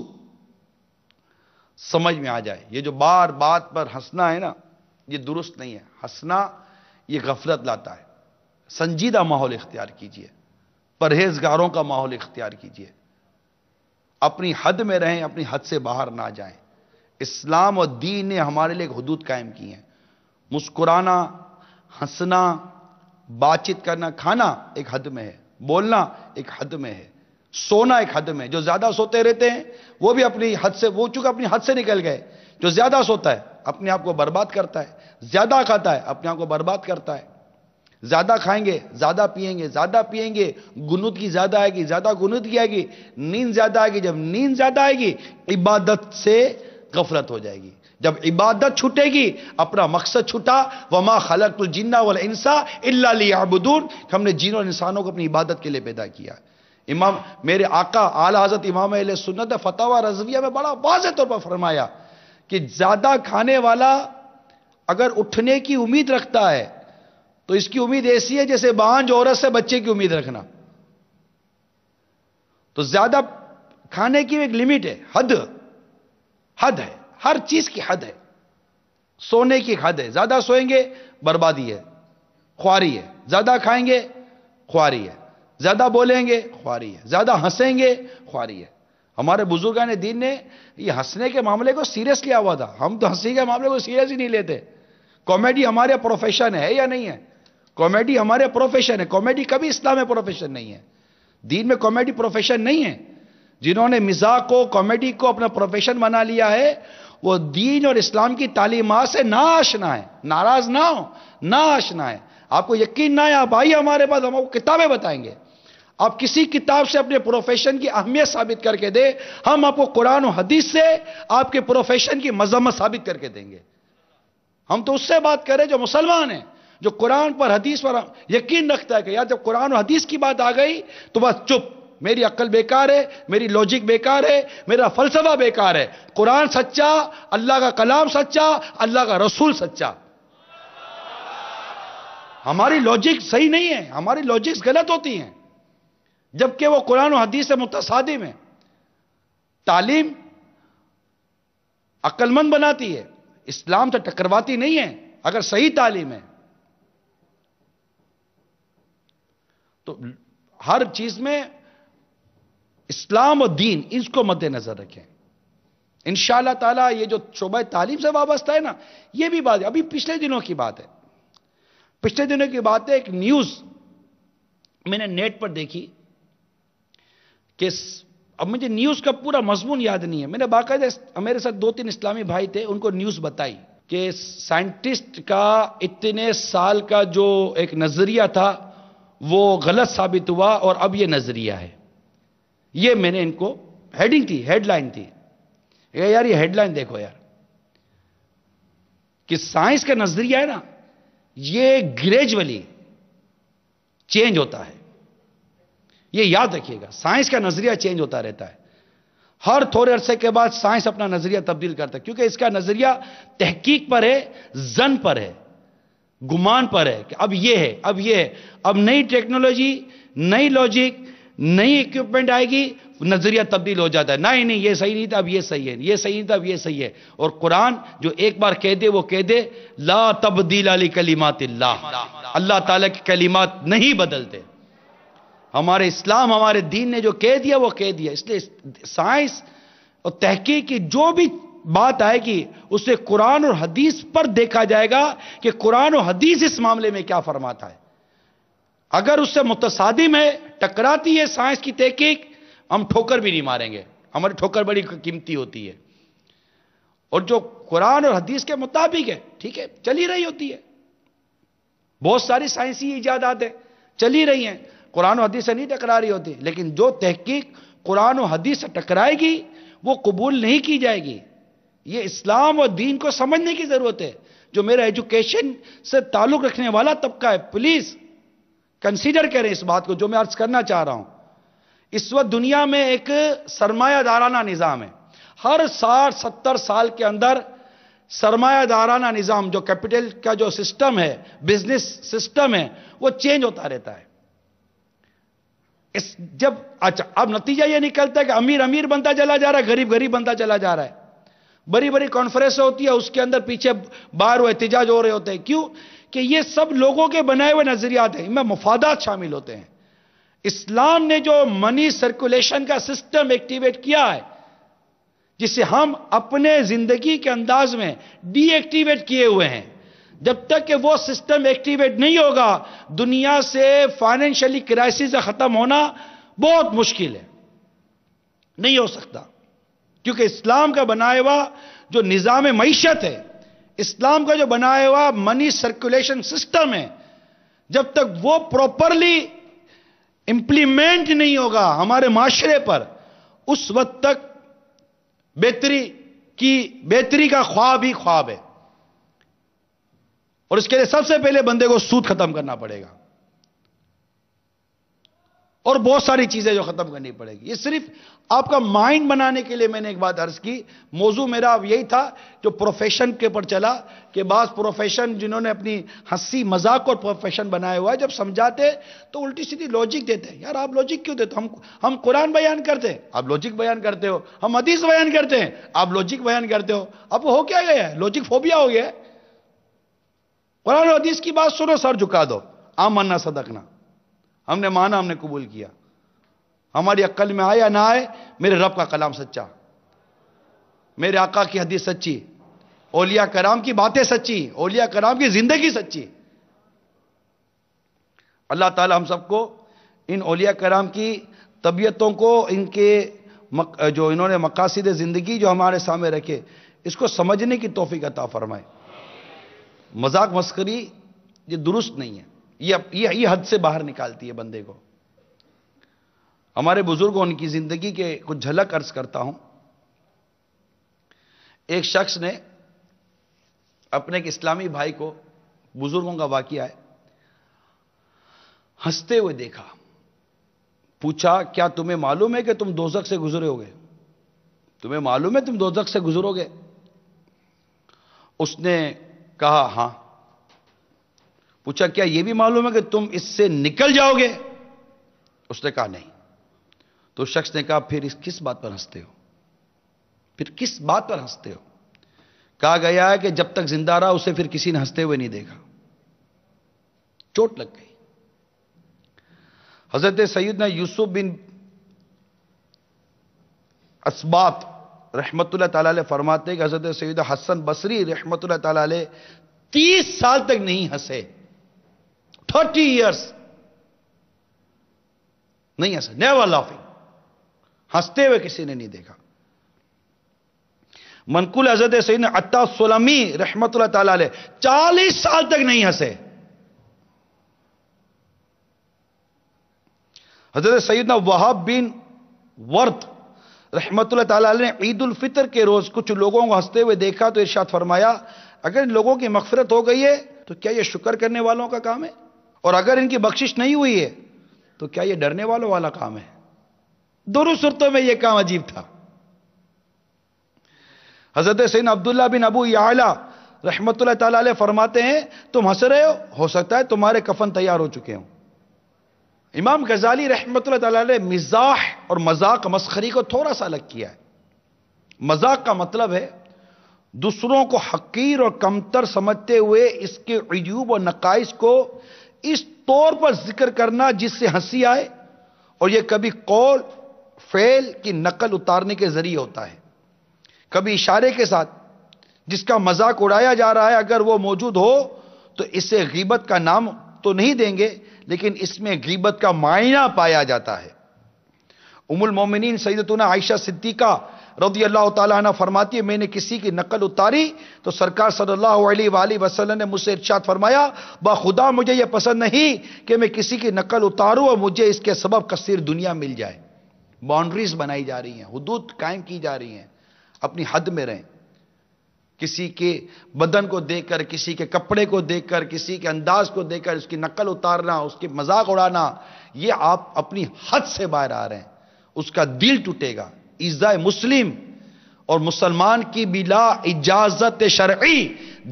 سمجھ میں آ جائے. یہ جو بار بات پر ہنسنا ہے نا, یہ درست نہیں ہے. ہنسنا یہ غفلت لاتا ہے. سنجیدہ ماحول اختیار کیجئے, پرہیزگاروں کا ماحول اختیار کیجئے, اپنی حد میں رہیں, اپنی حد سے باہر نہ جائیں. اسلام اور دین نے ہمارے لیے ایک حدود قائم کی ہیں. مسکرانا, ہنسنا, بات چیت کرنا, کھانا ایک حد میں ہے, بولنا ایک حد میں ہے, سونا ایک حد میں. جو زیادہ سوتے رہتے ہیں وہ بھی اپنی حد سے, وہ چونکہ اپنی حد سے نکل گئے. جو زیادہ سوتا ہے اپنے آپ کو برباد کرتا ہے, زیادہ کھاتا ہے اپنے آپ کو برباد کرتا ہے. زیادہ کھائیں گے, زیادہ پیئیں گے, گنودگی زیادہ آئے گی, زیادہ گنودگی آئے گی, نیند زیادہ آئے گی, جب نیند زیادہ آئے گی عبادت سے غفلت ہو جائے گی. جب عبادت چھوٹے گی اپنا مقصد چھوٹا. وما خلقت الجن والانس الا لیعبدون, ہم نے جن اور انسانوں کو اپنی عبادت کے لیے پیدا کیا. امام میرے آقا اعلی حضرت امام اہل سنت فتاوی رضویہ میں بڑا واضح طور پر فرمایا کہ زیادہ کھانے والا اگر اٹھنے کی امید رکھتا ہے تو اس کی امید ایسی ہے جیسے بانجھ عورت سے بچے کی امید رکھنا. تو زیادہ کھانے کی ایک لمٹ ہے, حد ہے, ہر چیز کی حد ہے. سونے کی حد ہے, زیادہ سوئیں گے بربادی ہے, خواری ہے. زیادہ کھائیں گے خواری ہے, زیادہ بولیں گے خواری ہے, زیادہ ہنسیں گے خواری ہے. ہمارے بزرگان دین نے یہ ہنسنے کے معاملے کو سیریس لیا ہوا تھا. ہم تو ہنسی کے معاملے کو سیریس ہی نہیں لیتے. کامیڈی ہمارے پروفیشن ہے یا نہیں ہے؟ کامیڈی ہمارے پروفیشن ہے. کامیڈی کبھی اسلام میں پروفیشن نہیں ہے. دین میں کامیڈی پروفیشن نہیں ہے. جنہوں نے مزاح کو, کامیڈی کو اپنا پروفیشن بنا لیا ہے وہ دین اور اسلام کی تعلیمات سے نا آشنا ہے. ناراض نہ ہو, نا آشنا ہے. آپ کو یقین نہ ہے, آپ آئیے ہمارے پاس, ہم آپ کو کتابیں بتائیں گے. آپ کسی کتاب سے اپنے پروفیشن کی اہمیت ثابت کر کے دیں, ہم آپ کو قرآن و حدیث سے آپ کے پروفیشن کی مذمت ثابت کر کے دیں گے. ہم تو اس سے بات کریں جو مسلمان ہیں, جو قرآن پر حدیث پر یقین رکھتا ہے کہ یار جب قرآن و حدیث کی بات آ گئی تو بس چپ, میری عقل بیکار ہے, میری لاجک بیکار ہے, میرا فلسفہ بیکار ہے. قرآن سچا, اللہ کا کلام سچا, اللہ کا رسول سچا. ہماری لاجک صحیح نہیں ہے, ہماری لاجکس غلط ہوتی ہیں جبکہ وہ قرآن و حدیث سے متصادم ہے. تعلیم عقل مند بناتی ہے, اسلام سے ٹکرواتی نہیں ہے اگر صحیح تعلیم ہے. تو ہر چیز میں اسلام اور دین اس کو مد نظر رکھیں. انشاءاللہ تعالیٰ یہ جو شعبہ تعلیم سے وابستہ ہے نا, یہ بھی بات ابھی پچھلے دنوں کی بات ہے. پچھلے دنوں کی بات ہے, ایک نیوز میں نے نیٹ پر دیکھی کہ اب مجھے نیوز کا پورا مضمون یاد نہیں ہے. میں نے باقاعدہ میرے ساتھ 2-3 اسلامی بھائی تھے, ان کو نیوز بتائی کہ سائنٹسٹ کا اتنے سال کا جو ایک نظریہ تھا وہ غلط ثابت ہوا اور اب یہ نظریہ ہے. یہ میں نے ان کو ہیڈنگ تھی, ہیڈ لائن تھی. یار یہ ہیڈ لائن دیکھو یار, کہ سائنس کا نظریہ ہے نا یہ گریجولی چینج ہوتا ہے. یہ یاد رکھیے گا, سائنس کا نظریہ چینج ہوتا رہتا ہے. ہر تھوڑے عرصے کے بعد سائنس اپنا نظریہ تبدیل کرتا ہے, کیونکہ اس کا نظریہ تحقیق پر ہے, ظن پر ہے, گمان پر ہے کہ اب یہ ہے, اب یہ ہے. اب نئی ٹیکنالوجی, نئی لاجک, نئی اکوپمنٹ آئے گی, نظریہ تبدیل ہو جاتا ہے. نہیں یہ صحیح نہیں تھا, اب یہ صحیح ہے, یہ صحیح نہیں تھا, اب یہ صحیح ہے. اور قرآن جو ایک بار کہہ دے وہ کہہ دے, لا تبدیل لکلمات اللہ, اللہ تعالیٰ کی کلمات نہیں بدلتے. ہمارے اسلام, ہمارے دین نے جو کہہ دیا وہ کہہ دیا. اس لیے سائنس اور تحقیق کی جو بھی بات آئے گی اسے قرآن اور حدیث پر دیکھا جائے گا کہ قرآن اور حدیث اس معاملے میں کیا فرماتا ہے. اگر اس سے متصادم ہے, ٹکراتی ہے سائنس کی تحقیق, ہم ٹھوکر بھی نہیں ماریں گے. ہماری ٹھوکر بڑی قیمتی ہوتی ہے. اور جو قرآن اور حدیث کے مطابق ہے, ٹھیک ہے, چلی رہی ہوتی ہے. بہت ساری سائنسی ایجادات ہیں, چلی رہی ہیں, قرآن و حدیث سے نہیں ٹکرا رہی ہوتی. لیکن جو تحقیق قرآن و حدیث سے ٹکرائے گی وہ قبول نہیں کی جائے گی. یہ اسلام اور دین کو سمجھنے کی ضرورت ہے. جو میرا ایجوکیشن سے تعلق رکھنے والا طبقہ ہے, پلیز کنسیڈر کریں اس بات کو جو میں عرض کرنا چاہ رہا ہوں. اس وقت دنیا میں ایک سرمایہ دارانہ نظام ہے. ہر 60-70 سال کے اندر سرمایہ دارانہ نظام, جو کیپٹل کا جو سسٹم ہے, بزنس سسٹم ہے, وہ چینج ہوتا رہتا ہے. جب اچھا اب نتیجہ یہ نکلتا ہے کہ امیر امیر بنتا چلا جا رہا ہے, غریب غریب بنتا چلا جا رہا ہے. بڑی بڑی کانفرنس ہوتی ہے, اس کے اندر پیچھے باہر و احتجاج ہو رہے ہوتے ہیں. کیوں کہ یہ سب لوگوں کے بنائے ہوئے نظریات ہیں, ان میں مفادات شامل ہوتے ہیں. اسلام نے جو منی سرکولیشن کا سسٹم ایکٹیویٹ کیا ہے, جسے ہم اپنے زندگی کے انداز میں ڈی ایکٹیویٹ کیے ہوئے ہیں, جب تک کہ وہ سسٹم ایکٹیویٹ نہیں ہوگا دنیا سے فائنینشلی کرائسس ختم ہونا بہت مشکل ہے, نہیں ہو سکتا. کیونکہ اسلام کا بنایا ہوا جو نظام معیشت ہے, اسلام کا جو بنایا ہوا منی سرکولیشن سسٹم ہے, جب تک وہ پراپرلی امپلیمنٹ نہیں ہوگا ہمارے معاشرے پر, اس وقت تک بہتری کا خواب ہی خواب ہے. اور اس کے لیے سب سے پہلے بندے کو سود ختم کرنا پڑے گا, اور بہت ساری چیزیں جو ختم کرنی پڑے گی. یہ صرف آپ کا مائنڈ بنانے کے لیے میں نے ایک بات عرض کی. موضوع میرا اب یہی تھا جو پروفیشن کے پر چلا, کہ بعض پروفیشن جنہوں نے اپنی ہنسی مذاق کو پروفیشن بنایا ہوا ہے, جب سمجھاتے تو الٹی سیدھی لوجک دیتے ہیں. یار آپ لوجک کیوں دیتے ہو؟ ہم قرآن بیان کرتے ہیں, آپ لوجک بیان کرتے ہو. ہم حدیث بیان کرتے ہیں, آپ لوجک بیان کرتے ہو. اب ہو کیا گیا ہے؟ لوجک فوبیا ہو گیا ہے. قرآن و حدیث کی بات سنو, سر جھکا دو, آمنا صدقنا, ہم نے مانا, ہم نے قبول کیا. ہماری عقل میں آیا نہ آئے, میرے رب کا کلام سچا, میرے آقا کی حدیث سچی, اولیاء کرام کی باتیں سچی, اولیاء کرام کی زندگی سچی. اللہ تعالی ہم سب کو ان اولیاء کرام کی طبیعتوں کو, ان کے جو انہوں نے مقاصد زندگی جو ہمارے سامنے رکھے, اس کو سمجھنے کی توفیق عطا فرمائے. مذاق مسخری یہ درست نہیں ہے, یہ حد سے باہر نکالتی ہے بندے کو. ہمارے بزرگوں, ان کی زندگی کے کچھ جھلک عرض کرتا ہوں. ایک شخص نے اپنے ایک اسلامی بھائی کو, بزرگوں کا واقعہ ہے, ہنستے ہوئے دیکھا. پوچھا کیا تمہیں معلوم ہے کہ تم دوزخ سے گزرے ہوگے؟ تمہیں معلوم ہے تم دوزخ سے گزرو گے؟ اس نے کہا ہاں. پوچھا کیا یہ بھی معلوم ہے کہ تم اس سے نکل جاؤ گے؟ اس نے کہا نہیں. تو شخص نے کہا پھر کس بات پر ہنستے ہو؟ پھر کس بات پر ہنستے ہو؟ کہا گیا ہے کہ جب تک زندہ رہا اسے پھر کسی نے ہنستے ہوئے نہیں دیکھا. چوٹ لگ گئی. حضرت سیدنا یوسف بن اسباط رحمت اللہ تعالی علیہ فرماتے ہیں کہ حضرت سیدنا حسن بصری رحمت اللہ تعالی علیہ 30 سال تک نہیں ہنسے. 30 ایئرس نہیں ہنسے, نیور لافنگ, ہنستے ہوئے کسی نے نہیں دیکھا. منقول حضرت سیدنا عطا سلمی رحمت اللہ تعالی علیہ 40 سال تک نہیں ہنسے. حضرت سیدنا وہاب بن ورد رحمت اللہ تعالی علیہ نے عید الفطر کے روز کچھ لوگوں کو ہنستے ہوئے دیکھا تو ارشاد فرمایا اگر ان لوگوں کی مغفرت ہو گئی ہے تو کیا یہ شکر کرنے والوں کا کام ہے؟ اور اگر ان کی بخشش نہیں ہوئی ہے تو کیا یہ ڈرنے والوں والا کام ہے؟ دونوں صورتوں میں یہ کام عجیب تھا. حضرت سیدنا عبداللہ بن ابو یعلا رحمت اللہ تعالی علیہ فرماتے ہیں تم ہنس رہے ہو سکتا ہے تمہارے کفن تیار ہو چکے ہوں. امام غزالی رحمت اللہ تعالی علیہ مزاح اور مذاق مسخری کو تھوڑا سا الگ کیا ہے. مذاق کا مطلب ہے دوسروں کو حقیر اور کمتر سمجھتے ہوئے اس کے عیوب اور نقائص کو اس طور پر ذکر کرنا جس سے ہنسی آئے، اور یہ کبھی قول فعل کی نقل اتارنے کے ذریعے ہوتا ہے، کبھی اشارے کے ساتھ. جس کا مذاق اڑایا جا رہا ہے اگر وہ موجود ہو تو اسے غیبت کا نام تو نہیں دیں گے، لیکن اس میں غیبت کا معنی پایا جاتا ہے. ام المومنین سیدتنا عائشہ صدیقہ رضی اللہ تعالیٰ عنہ فرماتی ہے میں نے کسی کی نقل اتاری تو سرکار صلی اللہ علیہ وآلہ وسلم نے مجھ سے ارشاد فرمایا خدا مجھے یہ پسند نہیں کہ میں کسی کی نقل اتاروں اور مجھے اس کے سبب کثیر دنیا مل جائے. باؤنڈریز بنائی جا رہی ہیں، حدود قائم کی جا رہی ہیں، اپنی حد میں رہیں. کسی کے بدن کو دیکھ کر، کسی کے کپڑے کو دیکھ کر، کسی کے انداز کو دیکھ کر اس کی نقل اتارنا، اس کی مذاق اڑانا، یہ آپ اپنی حد سے باہر آ رہے ہیں. اس کا دل ٹوٹے گا. ایذاء مسلم اور مسلمان کی بلا اجازت شرعی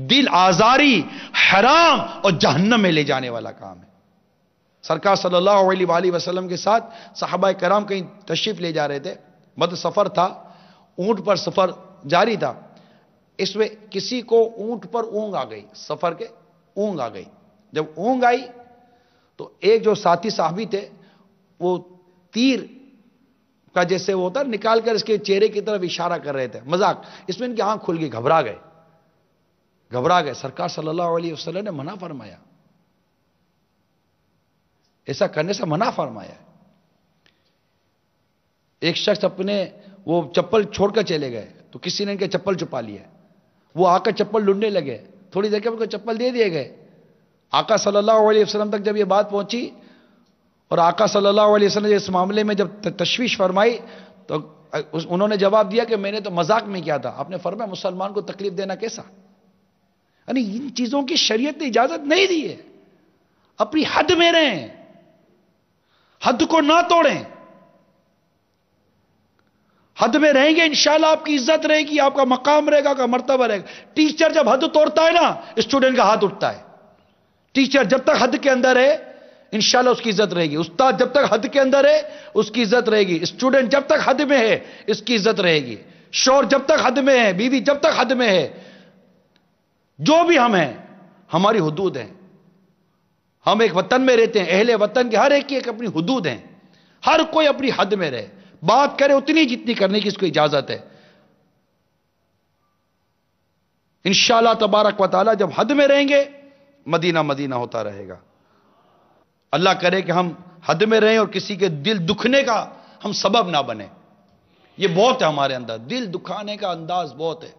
دل آزاری حرام اور جہنم میں لے جانے والا کام ہے. سرکار صلی اللہ علیہ وآلہ وسلم کے ساتھ صحابہ کرام کہیں تشریف لے جا رہے تھے، مد سفر تھا، اونٹ پر سفر جاری تھا. اس میں کسی کو اونٹ پر اونگ آ گئی، سفر کے اونگ آ گئی. جب اونگ آئی تو ایک جو ساتھی صحابی تھے وہ تیر کا جیسے وہ ہوتا نکال کر اس کے چہرے کی طرف اشارہ کر رہے تھے، مذاق. اس میں ان کی آنکھ کھل گئی، گھبرا گئے. سرکار صلی اللہ علیہ وسلم نے منع فرمایا، ایسا کرنے سے منع فرمایا. ایک شخص اپنے وہ چپل چھوڑ کر چلے گئے تو کسی نے ان کے چپل چھپا لیا. وہ آ کر چپل ڈھونڈنے لگے، تھوڑی دیر کے ان کو چپل دے دیے گئے. آقا صلی اللہ علیہ وسلم تک جب یہ بات پہنچی اور آقا صلی اللہ علیہ وسلم نے اس معاملے میں جب تشویش فرمائی تو انہوں نے جواب دیا کہ میں نے تو مذاق میں کیا تھا. آپ نے فرمایا مسلمان کو تکلیف دینا کیسا؟ یعنی ان چیزوں کی شریعت نے اجازت نہیں دی ہے. اپنی حد میں رہیں، حد کو نہ توڑیں. حد میں رہیں گے انشاءاللہ آپ کی عزت رہے گی، آپ کا مقام رہے گا، آپ کا مرتبہ رہے گا. ٹیچر جب حد توڑتا ہے نا اسٹوڈنٹ کا ہاتھ اٹھتا ہے. ٹیچر جب تک حد کے اندر ہے انشاءاللہ اس کی عزت رہے گی. استاد جب تک حد کے اندر ہے اس کی عزت رہے گی. اسٹوڈنٹ جب تک حد میں ہے اس کی عزت رہے گی. شوہر جب تک حد میں ہے، بیوی جب تک حد میں ہے، جو بھی ہم ہیں ہماری حدود ہیں. ہم ایک وطن میں رہتے ہیں، اہل وطن کے ہر ایک کی ایک اپنی حدود ہیں. ہر کوئی اپنی حد میں رہے، بات کرے اتنی جتنی کرنے کی اس کو اجازت ہے. انشاءاللہ تبارک و تعالی جب حد میں رہیں گے مدینہ مدینہ ہوتا رہے گا. اللہ کرے کہ ہم حد میں رہیں اور کسی کے دل دکھنے کا ہم سبب نہ بنے. یہ بہت ہے ہمارے اندر، دل دکھانے کا انداز بہت ہے.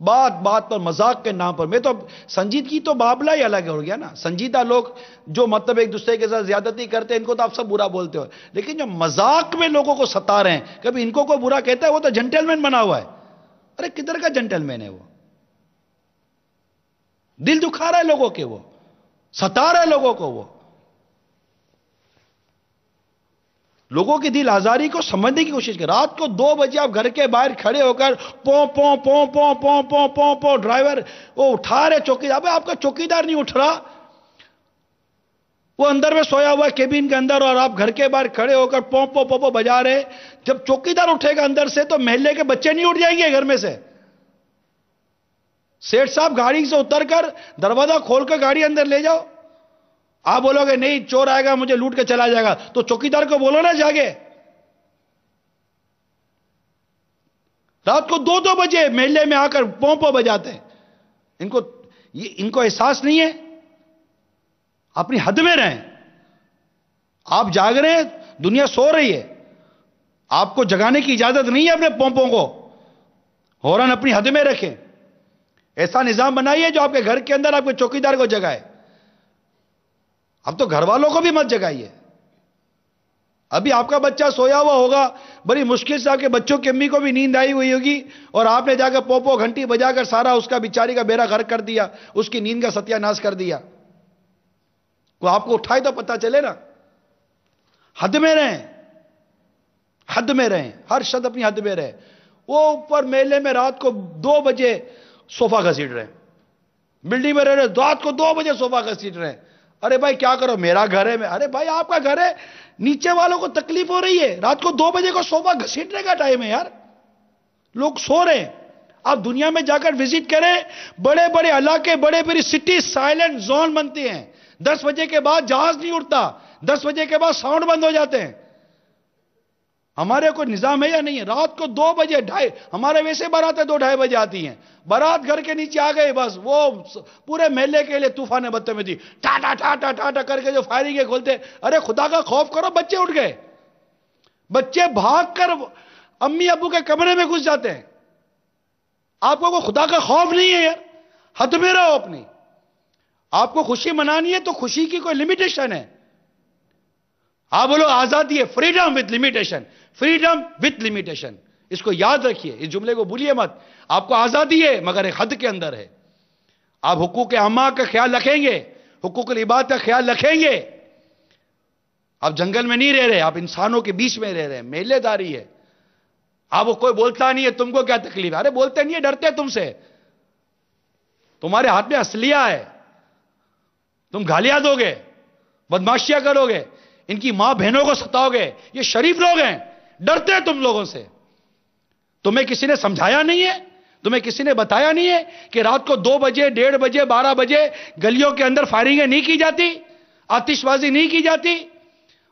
بات بات پر مذاق کے نام پر. میں تو سنجیدگی تو معاملہ ہی الگ ہو گیا نا. سنجیدہ لوگ جو مطلب ایک دوسرے کے ساتھ زیادتی کرتے ہیں ان کو تو آپ سب برا بولتے ہو، لیکن جو مذاق میں لوگوں کو ستا رہے ہیں، کبھی ان کو کوئی برا کہتا ہے وہ تو جنٹل مین بنا ہوا ہے. ارے کدھر کا جنٹل مین ہے وہ؟ دل دکھا رہا ہے لوگوں کے، وہ ستا رہا ہے لوگوں کو. وہ لوگوں کی دل آزاری کو سمجھنے کی کوشش کر. رات کو 2 بجے آپ گھر کے باہر کھڑے ہو کر پوں پوں پوں پوں پوں پوں پوں پوں ڈرائیور وہ اٹھا رہے چوکیدار. آپ کا چوکیدار نہیں اٹھ رہا، وہ اندر میں سویا ہوا ہے کیبن کے اندر، اور آپ گھر کے باہر کھڑے ہو کر پوں پوں پوں پوں بجا رہے. جب چوکیدار اٹھے گا اندر سے تو محلے کے بچے نہیں اٹھ جائیں گے گھر میں سے. سیٹ صاحب گاڑی سے اتر کر دروازہ کھول کر گاڑی اندر لے جاؤ. آپ بولو گے نہیں چور آئے گا مجھے لوٹ کے چلا جائے گا، تو چوکیدار کو بولو نا جاگے. رات کو 2 بجے محلے میں آ کر پوں بجاتے ہیں. ان کو احساس نہیں ہے. اپنی حد میں رہیں. آپ جاگ رہے ہیں، دنیا سو رہی ہے، آپ کو جگانے کی اجازت نہیں ہے. اپنے پومپوں کو ہورن اپنی حد میں رکھیں. ایسا نظام بنائیے جو آپ کے گھر کے اندر آپ کے چوکیدار کو جگائے. اب تو گھر والوں کو بھی مت جگائیے. ابھی آپ کا بچہ سویا ہوا ہوگا، بڑی مشکل سے آپ کے بچوں کی امی کو بھی نیند آئی ہوئی ہوگی، اور آپ نے جا کر پوپو گھنٹی بجا کر سارا اس کا بیچاری کا بیڑا غرق کر دیا، اس کی نیند کا ستیہ ناش کر دیا. کوئی آپ کو اٹھائے تو پتہ چلے نا. حد میں رہیں, حد میں رہیں, ہر شخص اپنی حد میں رہے. وہ اوپر میلے میں رات کو 2 بجے صوفہ گھسیٹ رہے ہیں, بلڈنگ میں رہ رہے رات کو 2 بجے صوفہ گھسیٹ رہے ہیں. ارے بھائی کیا کرو, میرا گھر ہے. ارے بھائی آپ کا گھر ہے, نیچے والوں کو تکلیف ہو رہی ہے. رات کو 2 بجے کو صوفہ گھسیٹنے کا ٹائم ہے یار, لوگ سو رہے ہیں. آپ دنیا میں جا کر وزٹ کریں, بڑے بڑے علاقے, بڑے بڑی سٹی سائلنٹ زون بنتی ہیں. 10 بجے کے بعد جہاز نہیں اڑتا, 10 بجے کے بعد ساؤنڈ بند ہو جاتے ہیں. ہمارے کوئی نظام ہے یا نہیں ہے؟ رات کو 2 بجے 2:30, ہمارے ویسے باراتیں 2-2:30 بجے آتی ہیں. بارات گھر کے نیچے آ گئے, بس وہ پورے محلے کے لیے طوفان بدتمیزی, ٹا ٹا ٹا ٹا ٹا ٹا کر کے جو فائرنگ ہے کھولتے. ارے خدا کا خوف کرو, بچے اٹھ گئے, بچے بھاگ کر امی ابو کے کمرے میں گھس جاتے ہیں. آپ کو کوئی خدا کا خوف نہیں ہے یار, حد میں رہو اپنی. آپ کو خوشی منانی ہے تو خوشی کی کوئی لمیٹیشن ہے. آپ بولو آزادی ہے, freedom with limitation, freedom with limitation. اس کو یاد رکھیے, اس جملے کو بھولیے مت. آپ کو آزادی ہے مگر ایک حد کے اندر ہے. آپ حقوق عامہ کا خیال رکھیں گے, حقوق العباد کا خیال رکھیں گے. آپ جنگل میں نہیں رہ رہے, آپ انسانوں کے بیچ میں رہ رہے ہیں. میلے داری ہے. آپ کو کوئی بولتا نہیں ہے, تم کو کیا تکلیف ہے؟ ارے بولتے نہیں ہے, ڈرتے تم سے. تمہارے ہاتھ میں اسلحہ ہے, تم گالیاں دو گے, بدماشیاں کرو گے, ان کی ماں بہنوں کو ستاؤ گے. یہ شریف لوگ ہیں, ڈرتے ہیں تم لوگوں سے. تمہیں کسی نے سمجھایا نہیں ہے, تمہیں کسی نے بتایا نہیں ہے کہ رات کو 2 بجے 1:30 بجے 12 بجے گلیوں کے اندر فائرنگیں نہیں کی جاتی, آتش بازی نہیں کی جاتی,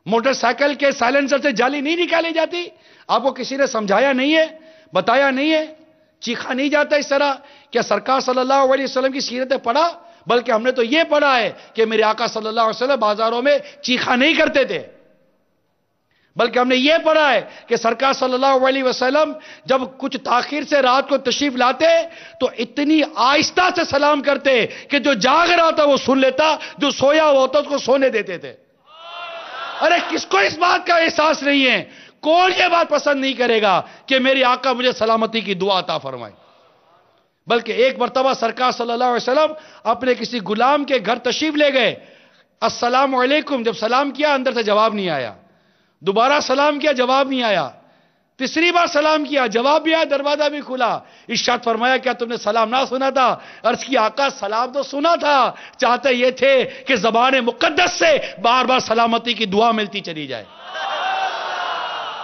موٹر سائیکل کے سائلنسر سے جالی نہیں نکالی جاتی. آپ کو کسی نے سمجھایا نہیں ہے, بتایا نہیں ہے, چیخا نہیں جاتا اس طرح. کیا سرکار صلی اللہ علیہ وسلم کی سیرتیں پڑھا؟ بلکہ ہم نے تو یہ پڑھا ہے کہ میرے آقا صلی اللہ علیہ وسلم بازاروں میں چیخا نہیں کرتے تھے, بلکہ ہم نے یہ پڑھا ہے کہ سرکار صلی اللہ علیہ وسلم جب کچھ تاخیر سے رات کو تشریف لاتے تو اتنی آہستہ سے سلام کرتے کہ جو جاگ رہا تھا وہ سن لیتا, جو سویا ہوا ہوتا اس کو سونے دیتے تھے. ارے کس کو اس بات کا احساس نہیں ہے؟ کون یہ بات پسند نہیں کرے گا کہ میری آقا مجھے سلامتی کی دعا عطا فرمائے؟ بلکہ ایک مرتبہ سرکار صلی اللہ علیہ وسلم اپنے کسی غلام کے گھر تشریف لے گئے. السلام علیکم جب سلام کیا, اندر سے جواب نہیں آیا. دوبارہ سلام کیا, جواب نہیں آیا. تیسری بار سلام کیا, جواب بھی آیا, دروازہ بھی کھلا. ارشاد فرمایا کیا تم نے سلام نہ سنا تھا؟ عرض کی آقا سلام تو سنا تھا, چاہتے یہ تھے کہ زبان مقدس سے بار بار سلامتی کی دعا ملتی چلی جائے.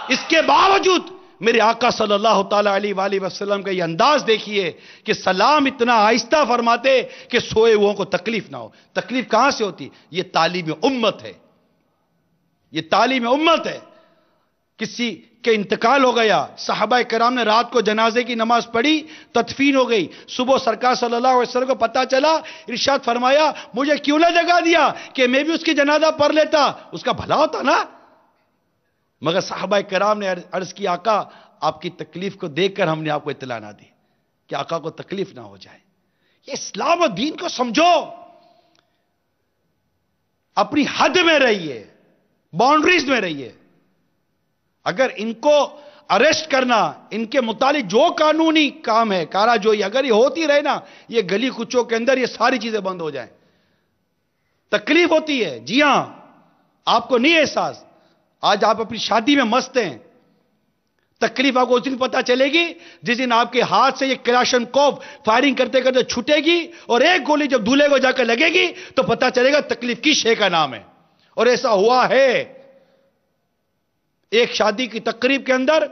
اس کے باوجود میرے آقا صلی اللہ تعالی علیہ وآلہ وسلم کا یہ انداز دیکھیے کہ سلام اتنا آہستہ فرماتے کہ سوئے ہوئوں کو تکلیف نہ ہو. تکلیف کہاں سے ہوتی؟ یہ تعلیم امت ہے, یہ تعلیم امت ہے. کسی کے انتقال ہو گیا, صحابہ کرام نے رات کو جنازے کی نماز پڑھی, تدفین ہو گئی. صبح سرکار صلی اللہ علیہ وسلم کو پتا چلا, ارشاد فرمایا مجھے کیوں نہ جگا دیا کہ میں بھی اس کی جنازہ پڑھ لیتا, اس کا بھلا ہوتا نا. مگر صحابہ کرام نے عرض کی آقا آپ کی تکلیف کو دیکھ کر ہم نے آپ کو اطلاع نہ دی کہ آقا کو تکلیف نہ ہو جائے. یہ اسلام و دین کو سمجھو, اپنی حد میں رہیے, باؤنڈریز میں رہیے. اگر ان کو اریسٹ کرنا, ان کے متعلق جو قانونی کام ہے, کارا جوئی اگر یہ ہوتی رہے نا, یہ گلی کچوں کے اندر یہ ساری چیزیں بند ہو جائیں. تکلیف ہوتی ہے, جی ہاں, آپ کو نہیں احساس. آج آپ اپنی شادی میں مست ہیں, تکلیف آپ کو اس دن پتا چلے گی جس دن آپ کے ہاتھ سے یہ کلاشن کوف فائرنگ کرتے کرتے چھٹے گی, اور ایک گولی جب دولہے کو جا کر لگے گی تو پتا چلے گا تکلیف کس شے کا نام ہے. اور ایسا ہوا ہے. ایک شادی کی تقریب کے اندر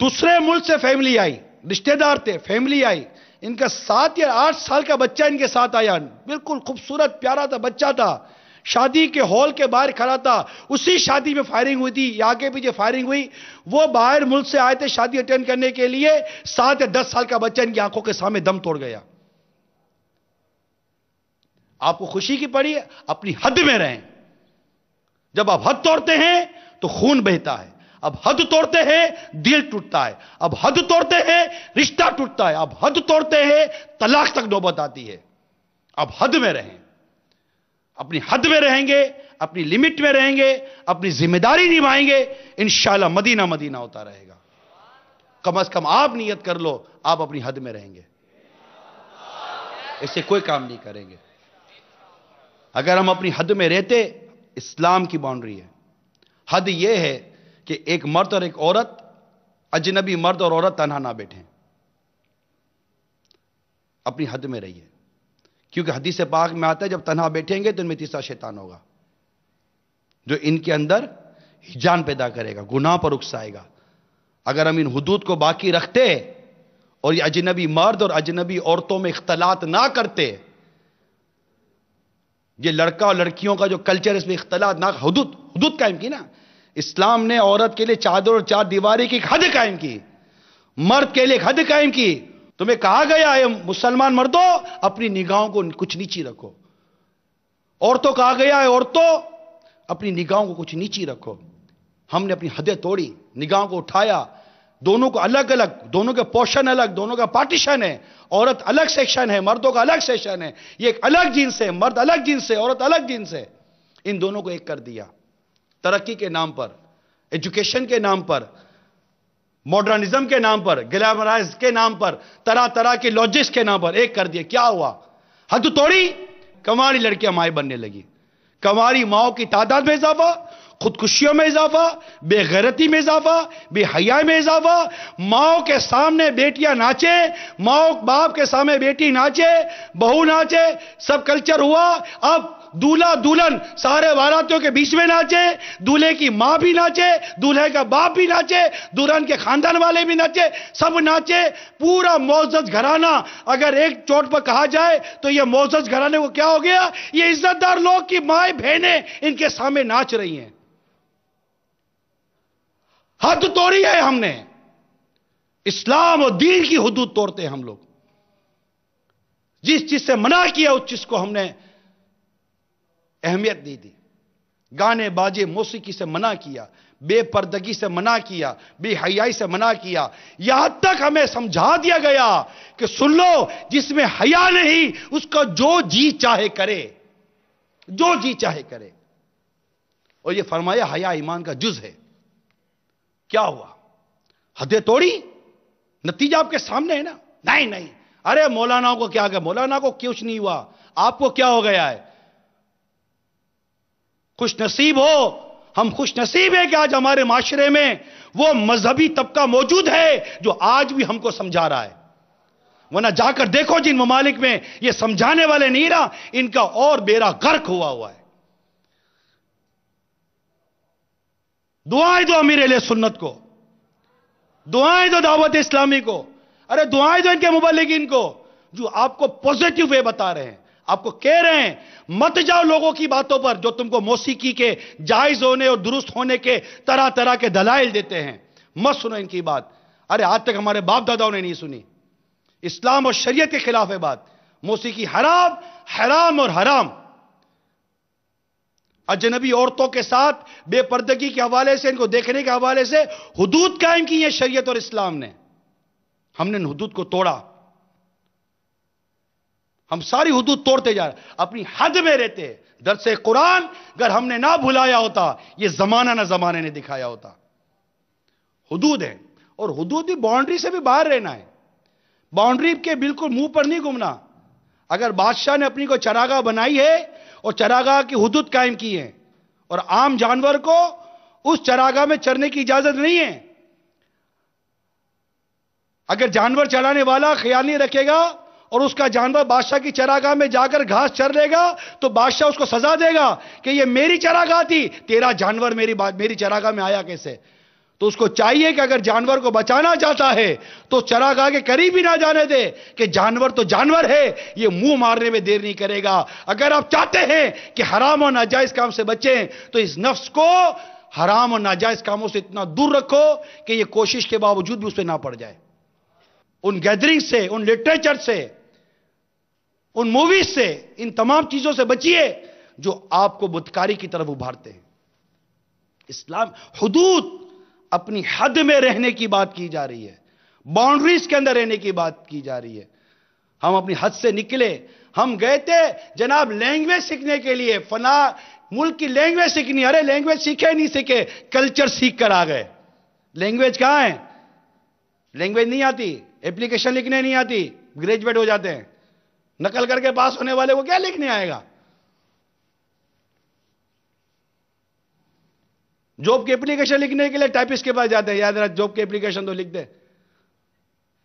دوسرے ملک سے فیملی آئی, رشتہ دار تھے, فیملی آئی. ان کا 7 یا 8 سال کا بچہ ان کے ساتھ آیا, بالکل خوبصورت پیارا تھا بچہ تھا. شادی کے ہال کے باہر کھڑا تھا. اسی شادی میں فائرنگ ہوئی تھی, آگے پیچھے فائرنگ ہوئی. وہ باہر ملک سے آئے تھے شادی اٹینڈ کرنے کے لیے. 7 یا 10 سال کا بچہ ان کی آنکھوں کے سامنے دم توڑ گیا. آپ کو خوشی کی پڑی ہے, اپنی حد میں رہیں. جب آپ حد توڑتے ہیں تو خون بہتا ہے, اب حد توڑتے ہیں دل ٹوٹتا ہے, اب حد توڑتے ہیں رشتہ ٹوٹتا ہے, اب حد توڑتے ہیں طلاق تک نوبت آتی ہے. اب حد میں رہیں, اپنی حد میں رہیں گے, اپنی لمٹ میں رہیں گے, اپنی ذمہ داری نبھائیں گے, انشاءاللہ مدینہ مدینہ ہوتا رہے گا. کم از کم آپ نیت کر لو, آپ اپنی حد میں رہیں گے, اس سے کوئی کام نہیں کریں گے. اگر ہم اپنی حد میں رہتے، اسلام کی باؤنڈری ہے. حد یہ ہے کہ ایک مرد اور ایک عورت، اجنبی مرد اور عورت تنہا نہ بیٹھیں. اپنی حد میں رہیے، کیونکہ حدیث پاک میں آتا ہے جب تنہا بیٹھیں گے تو ان میں تیسرا شیطان ہوگا جو ان کے اندر ہجان پیدا کرے گا، گناہ پر اکسائے گا. اگر ہم ان حدود کو باقی رکھتے اور یہ اجنبی مرد اور اجنبی عورتوں میں اختلاط نہ کرتے، یہ لڑکا اور لڑکیوں کا جو کلچر، اس میں اختلاط نہ، حدود قائم کی نا. اسلام نے عورت کے لیے چادر اور چار دیواری کی ایک حد قائم کی، مرد کے لیے ایک حد قائم کی. تمہیں کہا گیا ہے مسلمان مردوں اپنی نگاہوں کو کچھ نیچی رکھو. عورتوں کہا گیا ہے عورتوں اپنی نگاہوں کو کچھ نیچی رکھو. ہم نے اپنی حدیں توڑی، نگاہوں کو اٹھایا. دونوں کو الگ الگ، دونوں کے پورشن الگ، دونوں کا پارٹیشن ہے. عورت الگ سیکشن ہے، مردوں کا الگ سیکشن ہے. یہ ایک الگ جنس ہے، مرد الگ جنس ہے، عورت الگ جنس ہے. ان دونوں کو ایک کر دیا. ترقی کے نام پر، ایجوکیشن کے نام پر، ماڈرنزم کے نام پر، گلیمرائز کے نام پر، طرح طرح کے لاجکس کے نام پر ایک کر دیا. کیا ہوا؟ حد توڑی، کنواری لڑکیاں مائیں بننے لگی. کنواری ماؤں کی تعداد میں اضافہ، خودکشیوں میں اضافہ، بے غیرتی میں اضافہ، بے حیائی میں اضافہ. ماؤں کے سامنے بیٹیاں ناچے، ماؤں باپ کے سامنے بیٹی ناچے، بہو ناچے، سب کلچر ہوا. اب دولہا دلہن سارے باراتیوں کے بیچ میں ناچے، دولہے کی ماں بھی ناچے، دولہے کا باپ بھی ناچے، دلہن کے خاندان والے بھی ناچے، سب ناچے. پورا معزز گھرانہ اگر ایک چوٹ پر کہا جائے تو یہ معزز گھرانے کو کیا ہو گیا؟ یہ عزت دار لوگ کی مائیں بہنیں ان کے سامنے ناچ رہی ہیں. حد توڑی ہے ہم نے. اسلام اور دین کی حدود توڑتے ہیں ہم لوگ. جس چیز سے منع کیا اس چیز کو ہم نے اہمیت نہیں دی. گانے باجے موسیقی سے منع کیا، بے پردگی سے منع کیا، بے حیائی سے منع کیا. یہاں تک ہمیں سمجھا دیا گیا کہ سن لو، جس میں حیا نہیں اس کا جو جی چاہے کرے، جو جی چاہے کرے. اور یہ فرمایا حیا ایمان کا جز ہے. کیا ہوا؟ حدیں توڑی، نتیجہ آپ کے سامنے ہے نا. نہیں ارے مولانا کو کیا گیا؟ مولانا کو کچھ نہیں ہوا، آپ کو کیا ہو گیا ہے؟ خوش نصیب ہو، ہم خوش نصیب ہیں کہ آج ہمارے معاشرے میں وہ مذہبی طبقہ موجود ہے جو آج بھی ہم کو سمجھا رہا ہے. ورنہ جا کر دیکھو جن ممالک میں یہ سمجھانے والے نہیں رہا، ان کا اور بیڑا غرق ہوا ہے. دعائیں دو امیر اہل سنت کو، دعائیں دو دعوت اسلامی کو، ارے دعائیں دو ان کے مبلغین کو جو آپ کو پوزیٹو وے بتا رہے ہیں. آپ کو کہہ رہے ہیں مت جاؤ لوگوں کی باتوں پر جو تم کو موسیقی کے جائز ہونے اور درست ہونے کے طرح طرح کے دلائل دیتے ہیں. مت سنو ان کی بات. ارے آج تک ہمارے باپ داداؤں نے نہیں سنی. اسلام اور شریعت کے خلاف ہے بات. موسیقی حرام، حرام اور حرام. اجنبی عورتوں کے ساتھ بے پردگی کے حوالے سے، ان کو دیکھنے کے حوالے سے حدود قائم کی ہیں شریعت اور اسلام نے. ہم نے ان حدود کو توڑا. ہم ساری حدود توڑتے جا رہے ہیں، اپنی حد میں رہتے. درس قرآن اگر ہم نے نہ بھلایا ہوتا، یہ زمانہ نہ زمانے نے دکھایا ہوتا. حدود ہے، اور حدود بھی باؤنڈری سے بھی باہر رہنا ہے. باؤنڈری کے بالکل منہ پر نہیں گھومنا. اگر بادشاہ نے اپنی کو چراگاہ بنائی ہے اور چراگاہ کی حدود قائم کی ہے اور عام جانور کو اس چراگاہ میں چرنے کی اجازت نہیں ہے، اگر جانور چرانے والا خیال نہیں رکھے گا اور اس کا جانور بادشاہ کی چراگاہ میں جا کر گھاس چر لے گا تو بادشاہ اس کو سزا دے گا کہ یہ میری چراگاہ تھی، تیرا جانور میری چراگاہ میں آیا کیسے؟ تو اس کو چاہیے کہ اگر جانور کو بچانا چاہتا ہے تو چراگاہ کے قریب ہی نہ جانے دے کہ جانور تو جانور ہے، یہ منہ مارنے میں دیر نہیں کرے گا. اگر آپ چاہتے ہیں کہ حرام اور ناجائز کام سے بچیں تو اس نفس کو حرام اور ناجائز کاموں سے اتنا دور رکھو کہ یہ کوشش کے باوجود بھی اس پہ نہ پڑ جائے. ان گیدرنگ سے، ان لٹریچر سے، ان موویز سے، ان تمام چیزوں سے بچیے جو آپ کو بدکاری کی طرف ابھارتے ہیں. اسلام حدود، اپنی حد میں رہنے کی بات کی جا رہی ہے، باؤنڈریز کے اندر رہنے کی بات کی جا رہی ہے. ہم اپنی حد سے نکلے. ہم گئے تھے جناب لینگویج سیکھنے کے لیے، فلاں ملک کی لینگویج سیکھنی. ارے لینگویج سیکھے نہیں سیکھے، کلچر سیکھ کر آ گئے. لینگویج کہاں ہے؟ لینگویج نہیں آتی، ایپلیکیشن لکھنے نہیں آتی، گریجویٹ ہو جاتے ہیں. نقل کر کے پاس ہونے والے کو کیا لکھنے آئے گا؟ جاب کی اپلیکیشن لکھنے کے لیے ٹائپسٹ کے پاس جاتے ہیں، یاد رکھ جاب کی اپلیکیشن تو لکھ دے.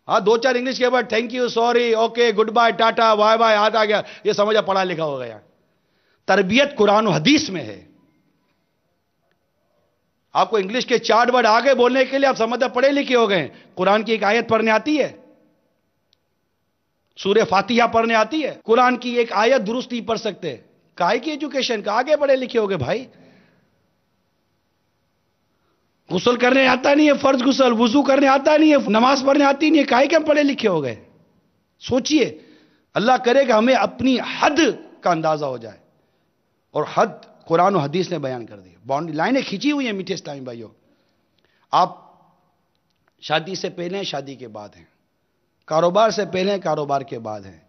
ہاں 2-4 انگلش کے بعد thank you, sorry, okay, good bye, tata, bye bye, ہاتھ آ گیا، یہ سمجھا پڑھا لکھا ہو گیا. تربیت قرآن و حدیث میں ہے. آپ کو انگلش کے 4 ورڈ آگے بولنے کے لیے آپ سمجھا پڑھے لکھے ہو گئے. قرآن کی ایک آیت پڑھنے آتی ہے، سورہ فاتحہ پڑھنے آتی ہے، قرآن کی ایک آیت درست نہیں پڑھ سکتے. کائے کی ایجوکیشن کا؟ آگے پڑھے لکھے ہو گئے بھائی. غسل کرنے آتا نہیں ہے، فرض غسل، وضو کرنے آتا نہیں ہے، نماز پڑھنے آتی نہیں ہے، کائے کے ہم پڑھے لکھے ہو گئے. سوچئے، اللہ کرے کہ ہمیں اپنی حد کا اندازہ ہو جائے. اور حد قرآن و حدیث نے بیان کر دی. باؤنڈری لائنیں کھینچی ہوئی ہیں میٹھے اسلامی بھائیوں. آپ شادی سے پہلے ہیں، شادی کے بعد ہیں. کاروبار سے پہلے ہیں، کاروبار کے بعد ہیں.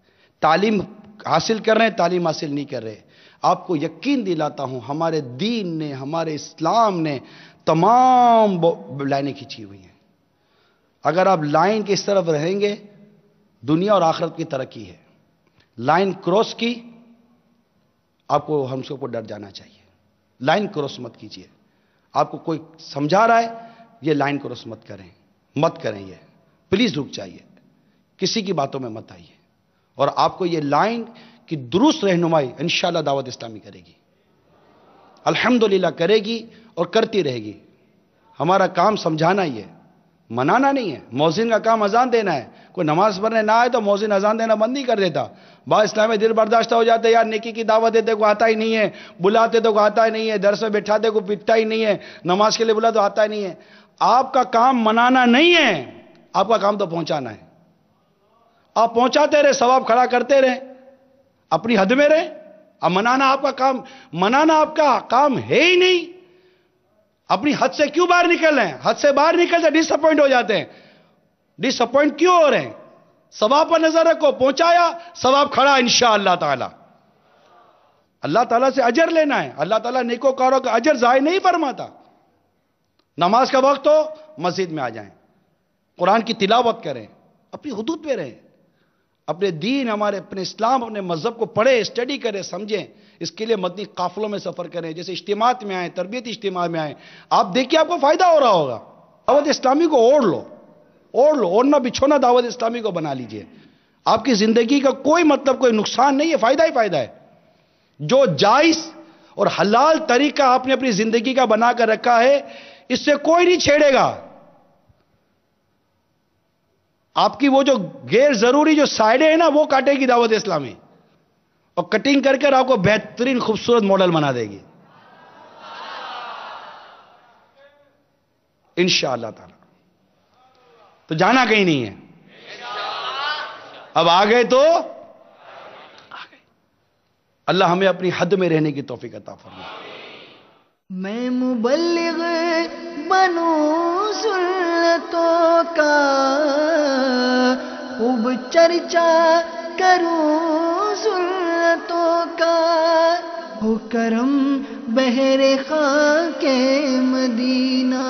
تعلیم حاصل کر رہے ہیں، تعلیم حاصل نہیں کر رہے. آپ کو یقین دلاتا ہوں ہمارے دین نے، ہمارے اسلام نے تمام لائنیں کھینچی ہوئی ہیں. اگر آپ لائن کی اس طرف رہیں گے، دنیا اور آخرت کی ترقی ہے. لائن کراس کی، آپ کو ہم سب کو ڈر جانا چاہیے. لائن کراس مت کیجیے. آپ کو کوئی سمجھا رہا ہے، یہ لائن کراس مت کریں، مت کریں. یہ پلیز رک جائیے، کسی کی باتوں میں مت آئیے. اور آپ کو یہ لائن کی درست رہنمائی انشاءاللہ دعوت اسلامی کرے گی، الحمدللہ کرے گی اور کرتی رہے گی. ہمارا کام سمجھانا ہی ہے، منانا نہیں ہے. مؤذن کا کام اذان دینا ہے. کوئی نماز پڑھنے نہ آئے تو مؤذن اذان دینا بند نہیں کر دیتا. بعض اسلام میں دل برداشتہ ہو جاتے، یار نیکی کی دعوت دیتے کو آتا ہی نہیں ہے، بلاتے تو کو آتا ہی نہیں ہے، درس میں بٹھاتے کو پٹتا ہی نہیں ہے، نماز کے لیے بلا تو آتا ہی نہیں ہے. آپ کا کام منانا نہیں ہے، آپ کا کام تو پہنچانا ہے. آپ پہنچاتے رہے، ثواب کھڑا کرتے رہے، اپنی حد میں رہے. اب منانا آپ کا کام، منانا آپ کا کام ہے ہی نہیں. اپنی حد سے کیوں باہر نکل رہے ہیں؟ حد سے باہر نکلتے ڈس اپوائنٹ ہو جاتے ہیں. ڈس اپوائنٹ کیوں ہو رہے ہیں؟ ثواب پر نظر رکھو، پہنچایا، ثواب کھڑا انشاءاللہ تعالی. اللہ تعالیٰ سے اجر لینا ہے. اللہ تعالیٰ نیکوکاروں کا اجر ضائع نہیں فرماتا. نماز کا وقت ہو، مسجد میں آ جائیں، قرآن کی تلاوت کریں، اپنی حدود پہ رہیں، اپنے دین، ہمارے اپنے اسلام، اپنے مذہب کو پڑھیں، اسٹڈی کریں، سمجھیں. اس کے لیے مدنی قافلوں میں سفر کریں، جیسے اجتماعات میں آئیں، تربیتی اجتماع میں آئیں. آپ دیکھیے آپ کو فائدہ ہو رہا ہوگا. دعوت اسلامی کو اوڑھ لو، اوڑھ لو، اوڑھنا بچھونا دعوت اسلامی کو بنا لیجئے. آپ کی زندگی کا کوئی مطلب، کوئی نقصان نہیں ہے، فائدہ ہی فائدہ ہے. جو جائز اور حلال طریقہ آپ نے اپنی زندگی کا بنا کر رکھا ہے، اس سے کوئی نہیں چھیڑے گا. آپ کی وہ جو غیر ضروری جو سائڈیں ہیں نا، وہ کاٹے گی دعوت اسلامی، اور کٹنگ کر کر آپ کو بہترین خوبصورت ماڈل بنا دے گی انشاءاللہ تعالی. تو جانا کہیں نہیں ہے. اب آ گئے تو آ گئے. اللہ ہمیں اپنی حد میں رہنے کی توفیق عطا فرمائے. میں مبلغ بنوں سنتوں کا، خوب چرچا کروں سنتوں کا، ہو کرم بحر خاک مدینہ.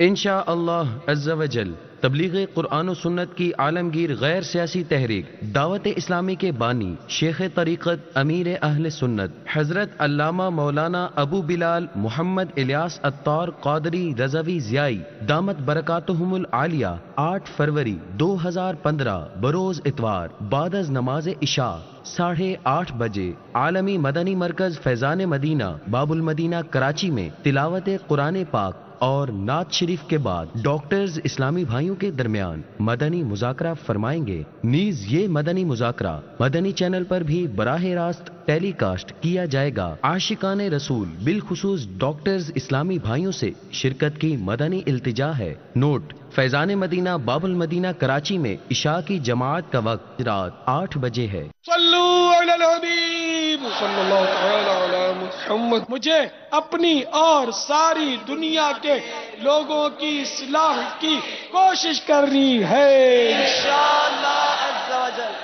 انشاءاللہ عز و جل تبلیغ قرآن و سنت کی عالمگیر غیر سیاسی تحریک دعوت اسلامی کے بانی شیخ طریقت امیر اہل سنت حضرت علامہ مولانا ابو بلال محمد الیاس عطار قادری رضوی ضیائی دامت برکاتہم العالیہ 8 فروری 2015 بروز اتوار بعد از نماز عشاء 8:30 بجے عالمی مدنی مرکز فیضان مدینہ باب المدینہ کراچی میں تلاوت قرآن پاک اور نعت شریف کے بعد ڈاکٹرز اسلامی بھائیوں کے درمیان مدنی مذاکرہ فرمائیں گے. نیز یہ مدنی مذاکرہ مدنی چینل پر بھی براہ راست ٹیلی کاسٹ کیا جائے گا. عاشقان رسول بالخصوص ڈاکٹرز اسلامی بھائیوں سے شرکت کی مدنی التجا ہے. نوٹ: فیضان مدینہ باب المدینہ کراچی میں عشاء کی جماعت کا وقت رات 8 بجے ہے. صلو علی الحبیب صلی اللہ تعالی علی محمد. مجھے اپنی اور ساری دنیا کے لوگوں کی اصلاح کی کوشش کرنی ہے انشاءاللہ عز و جل.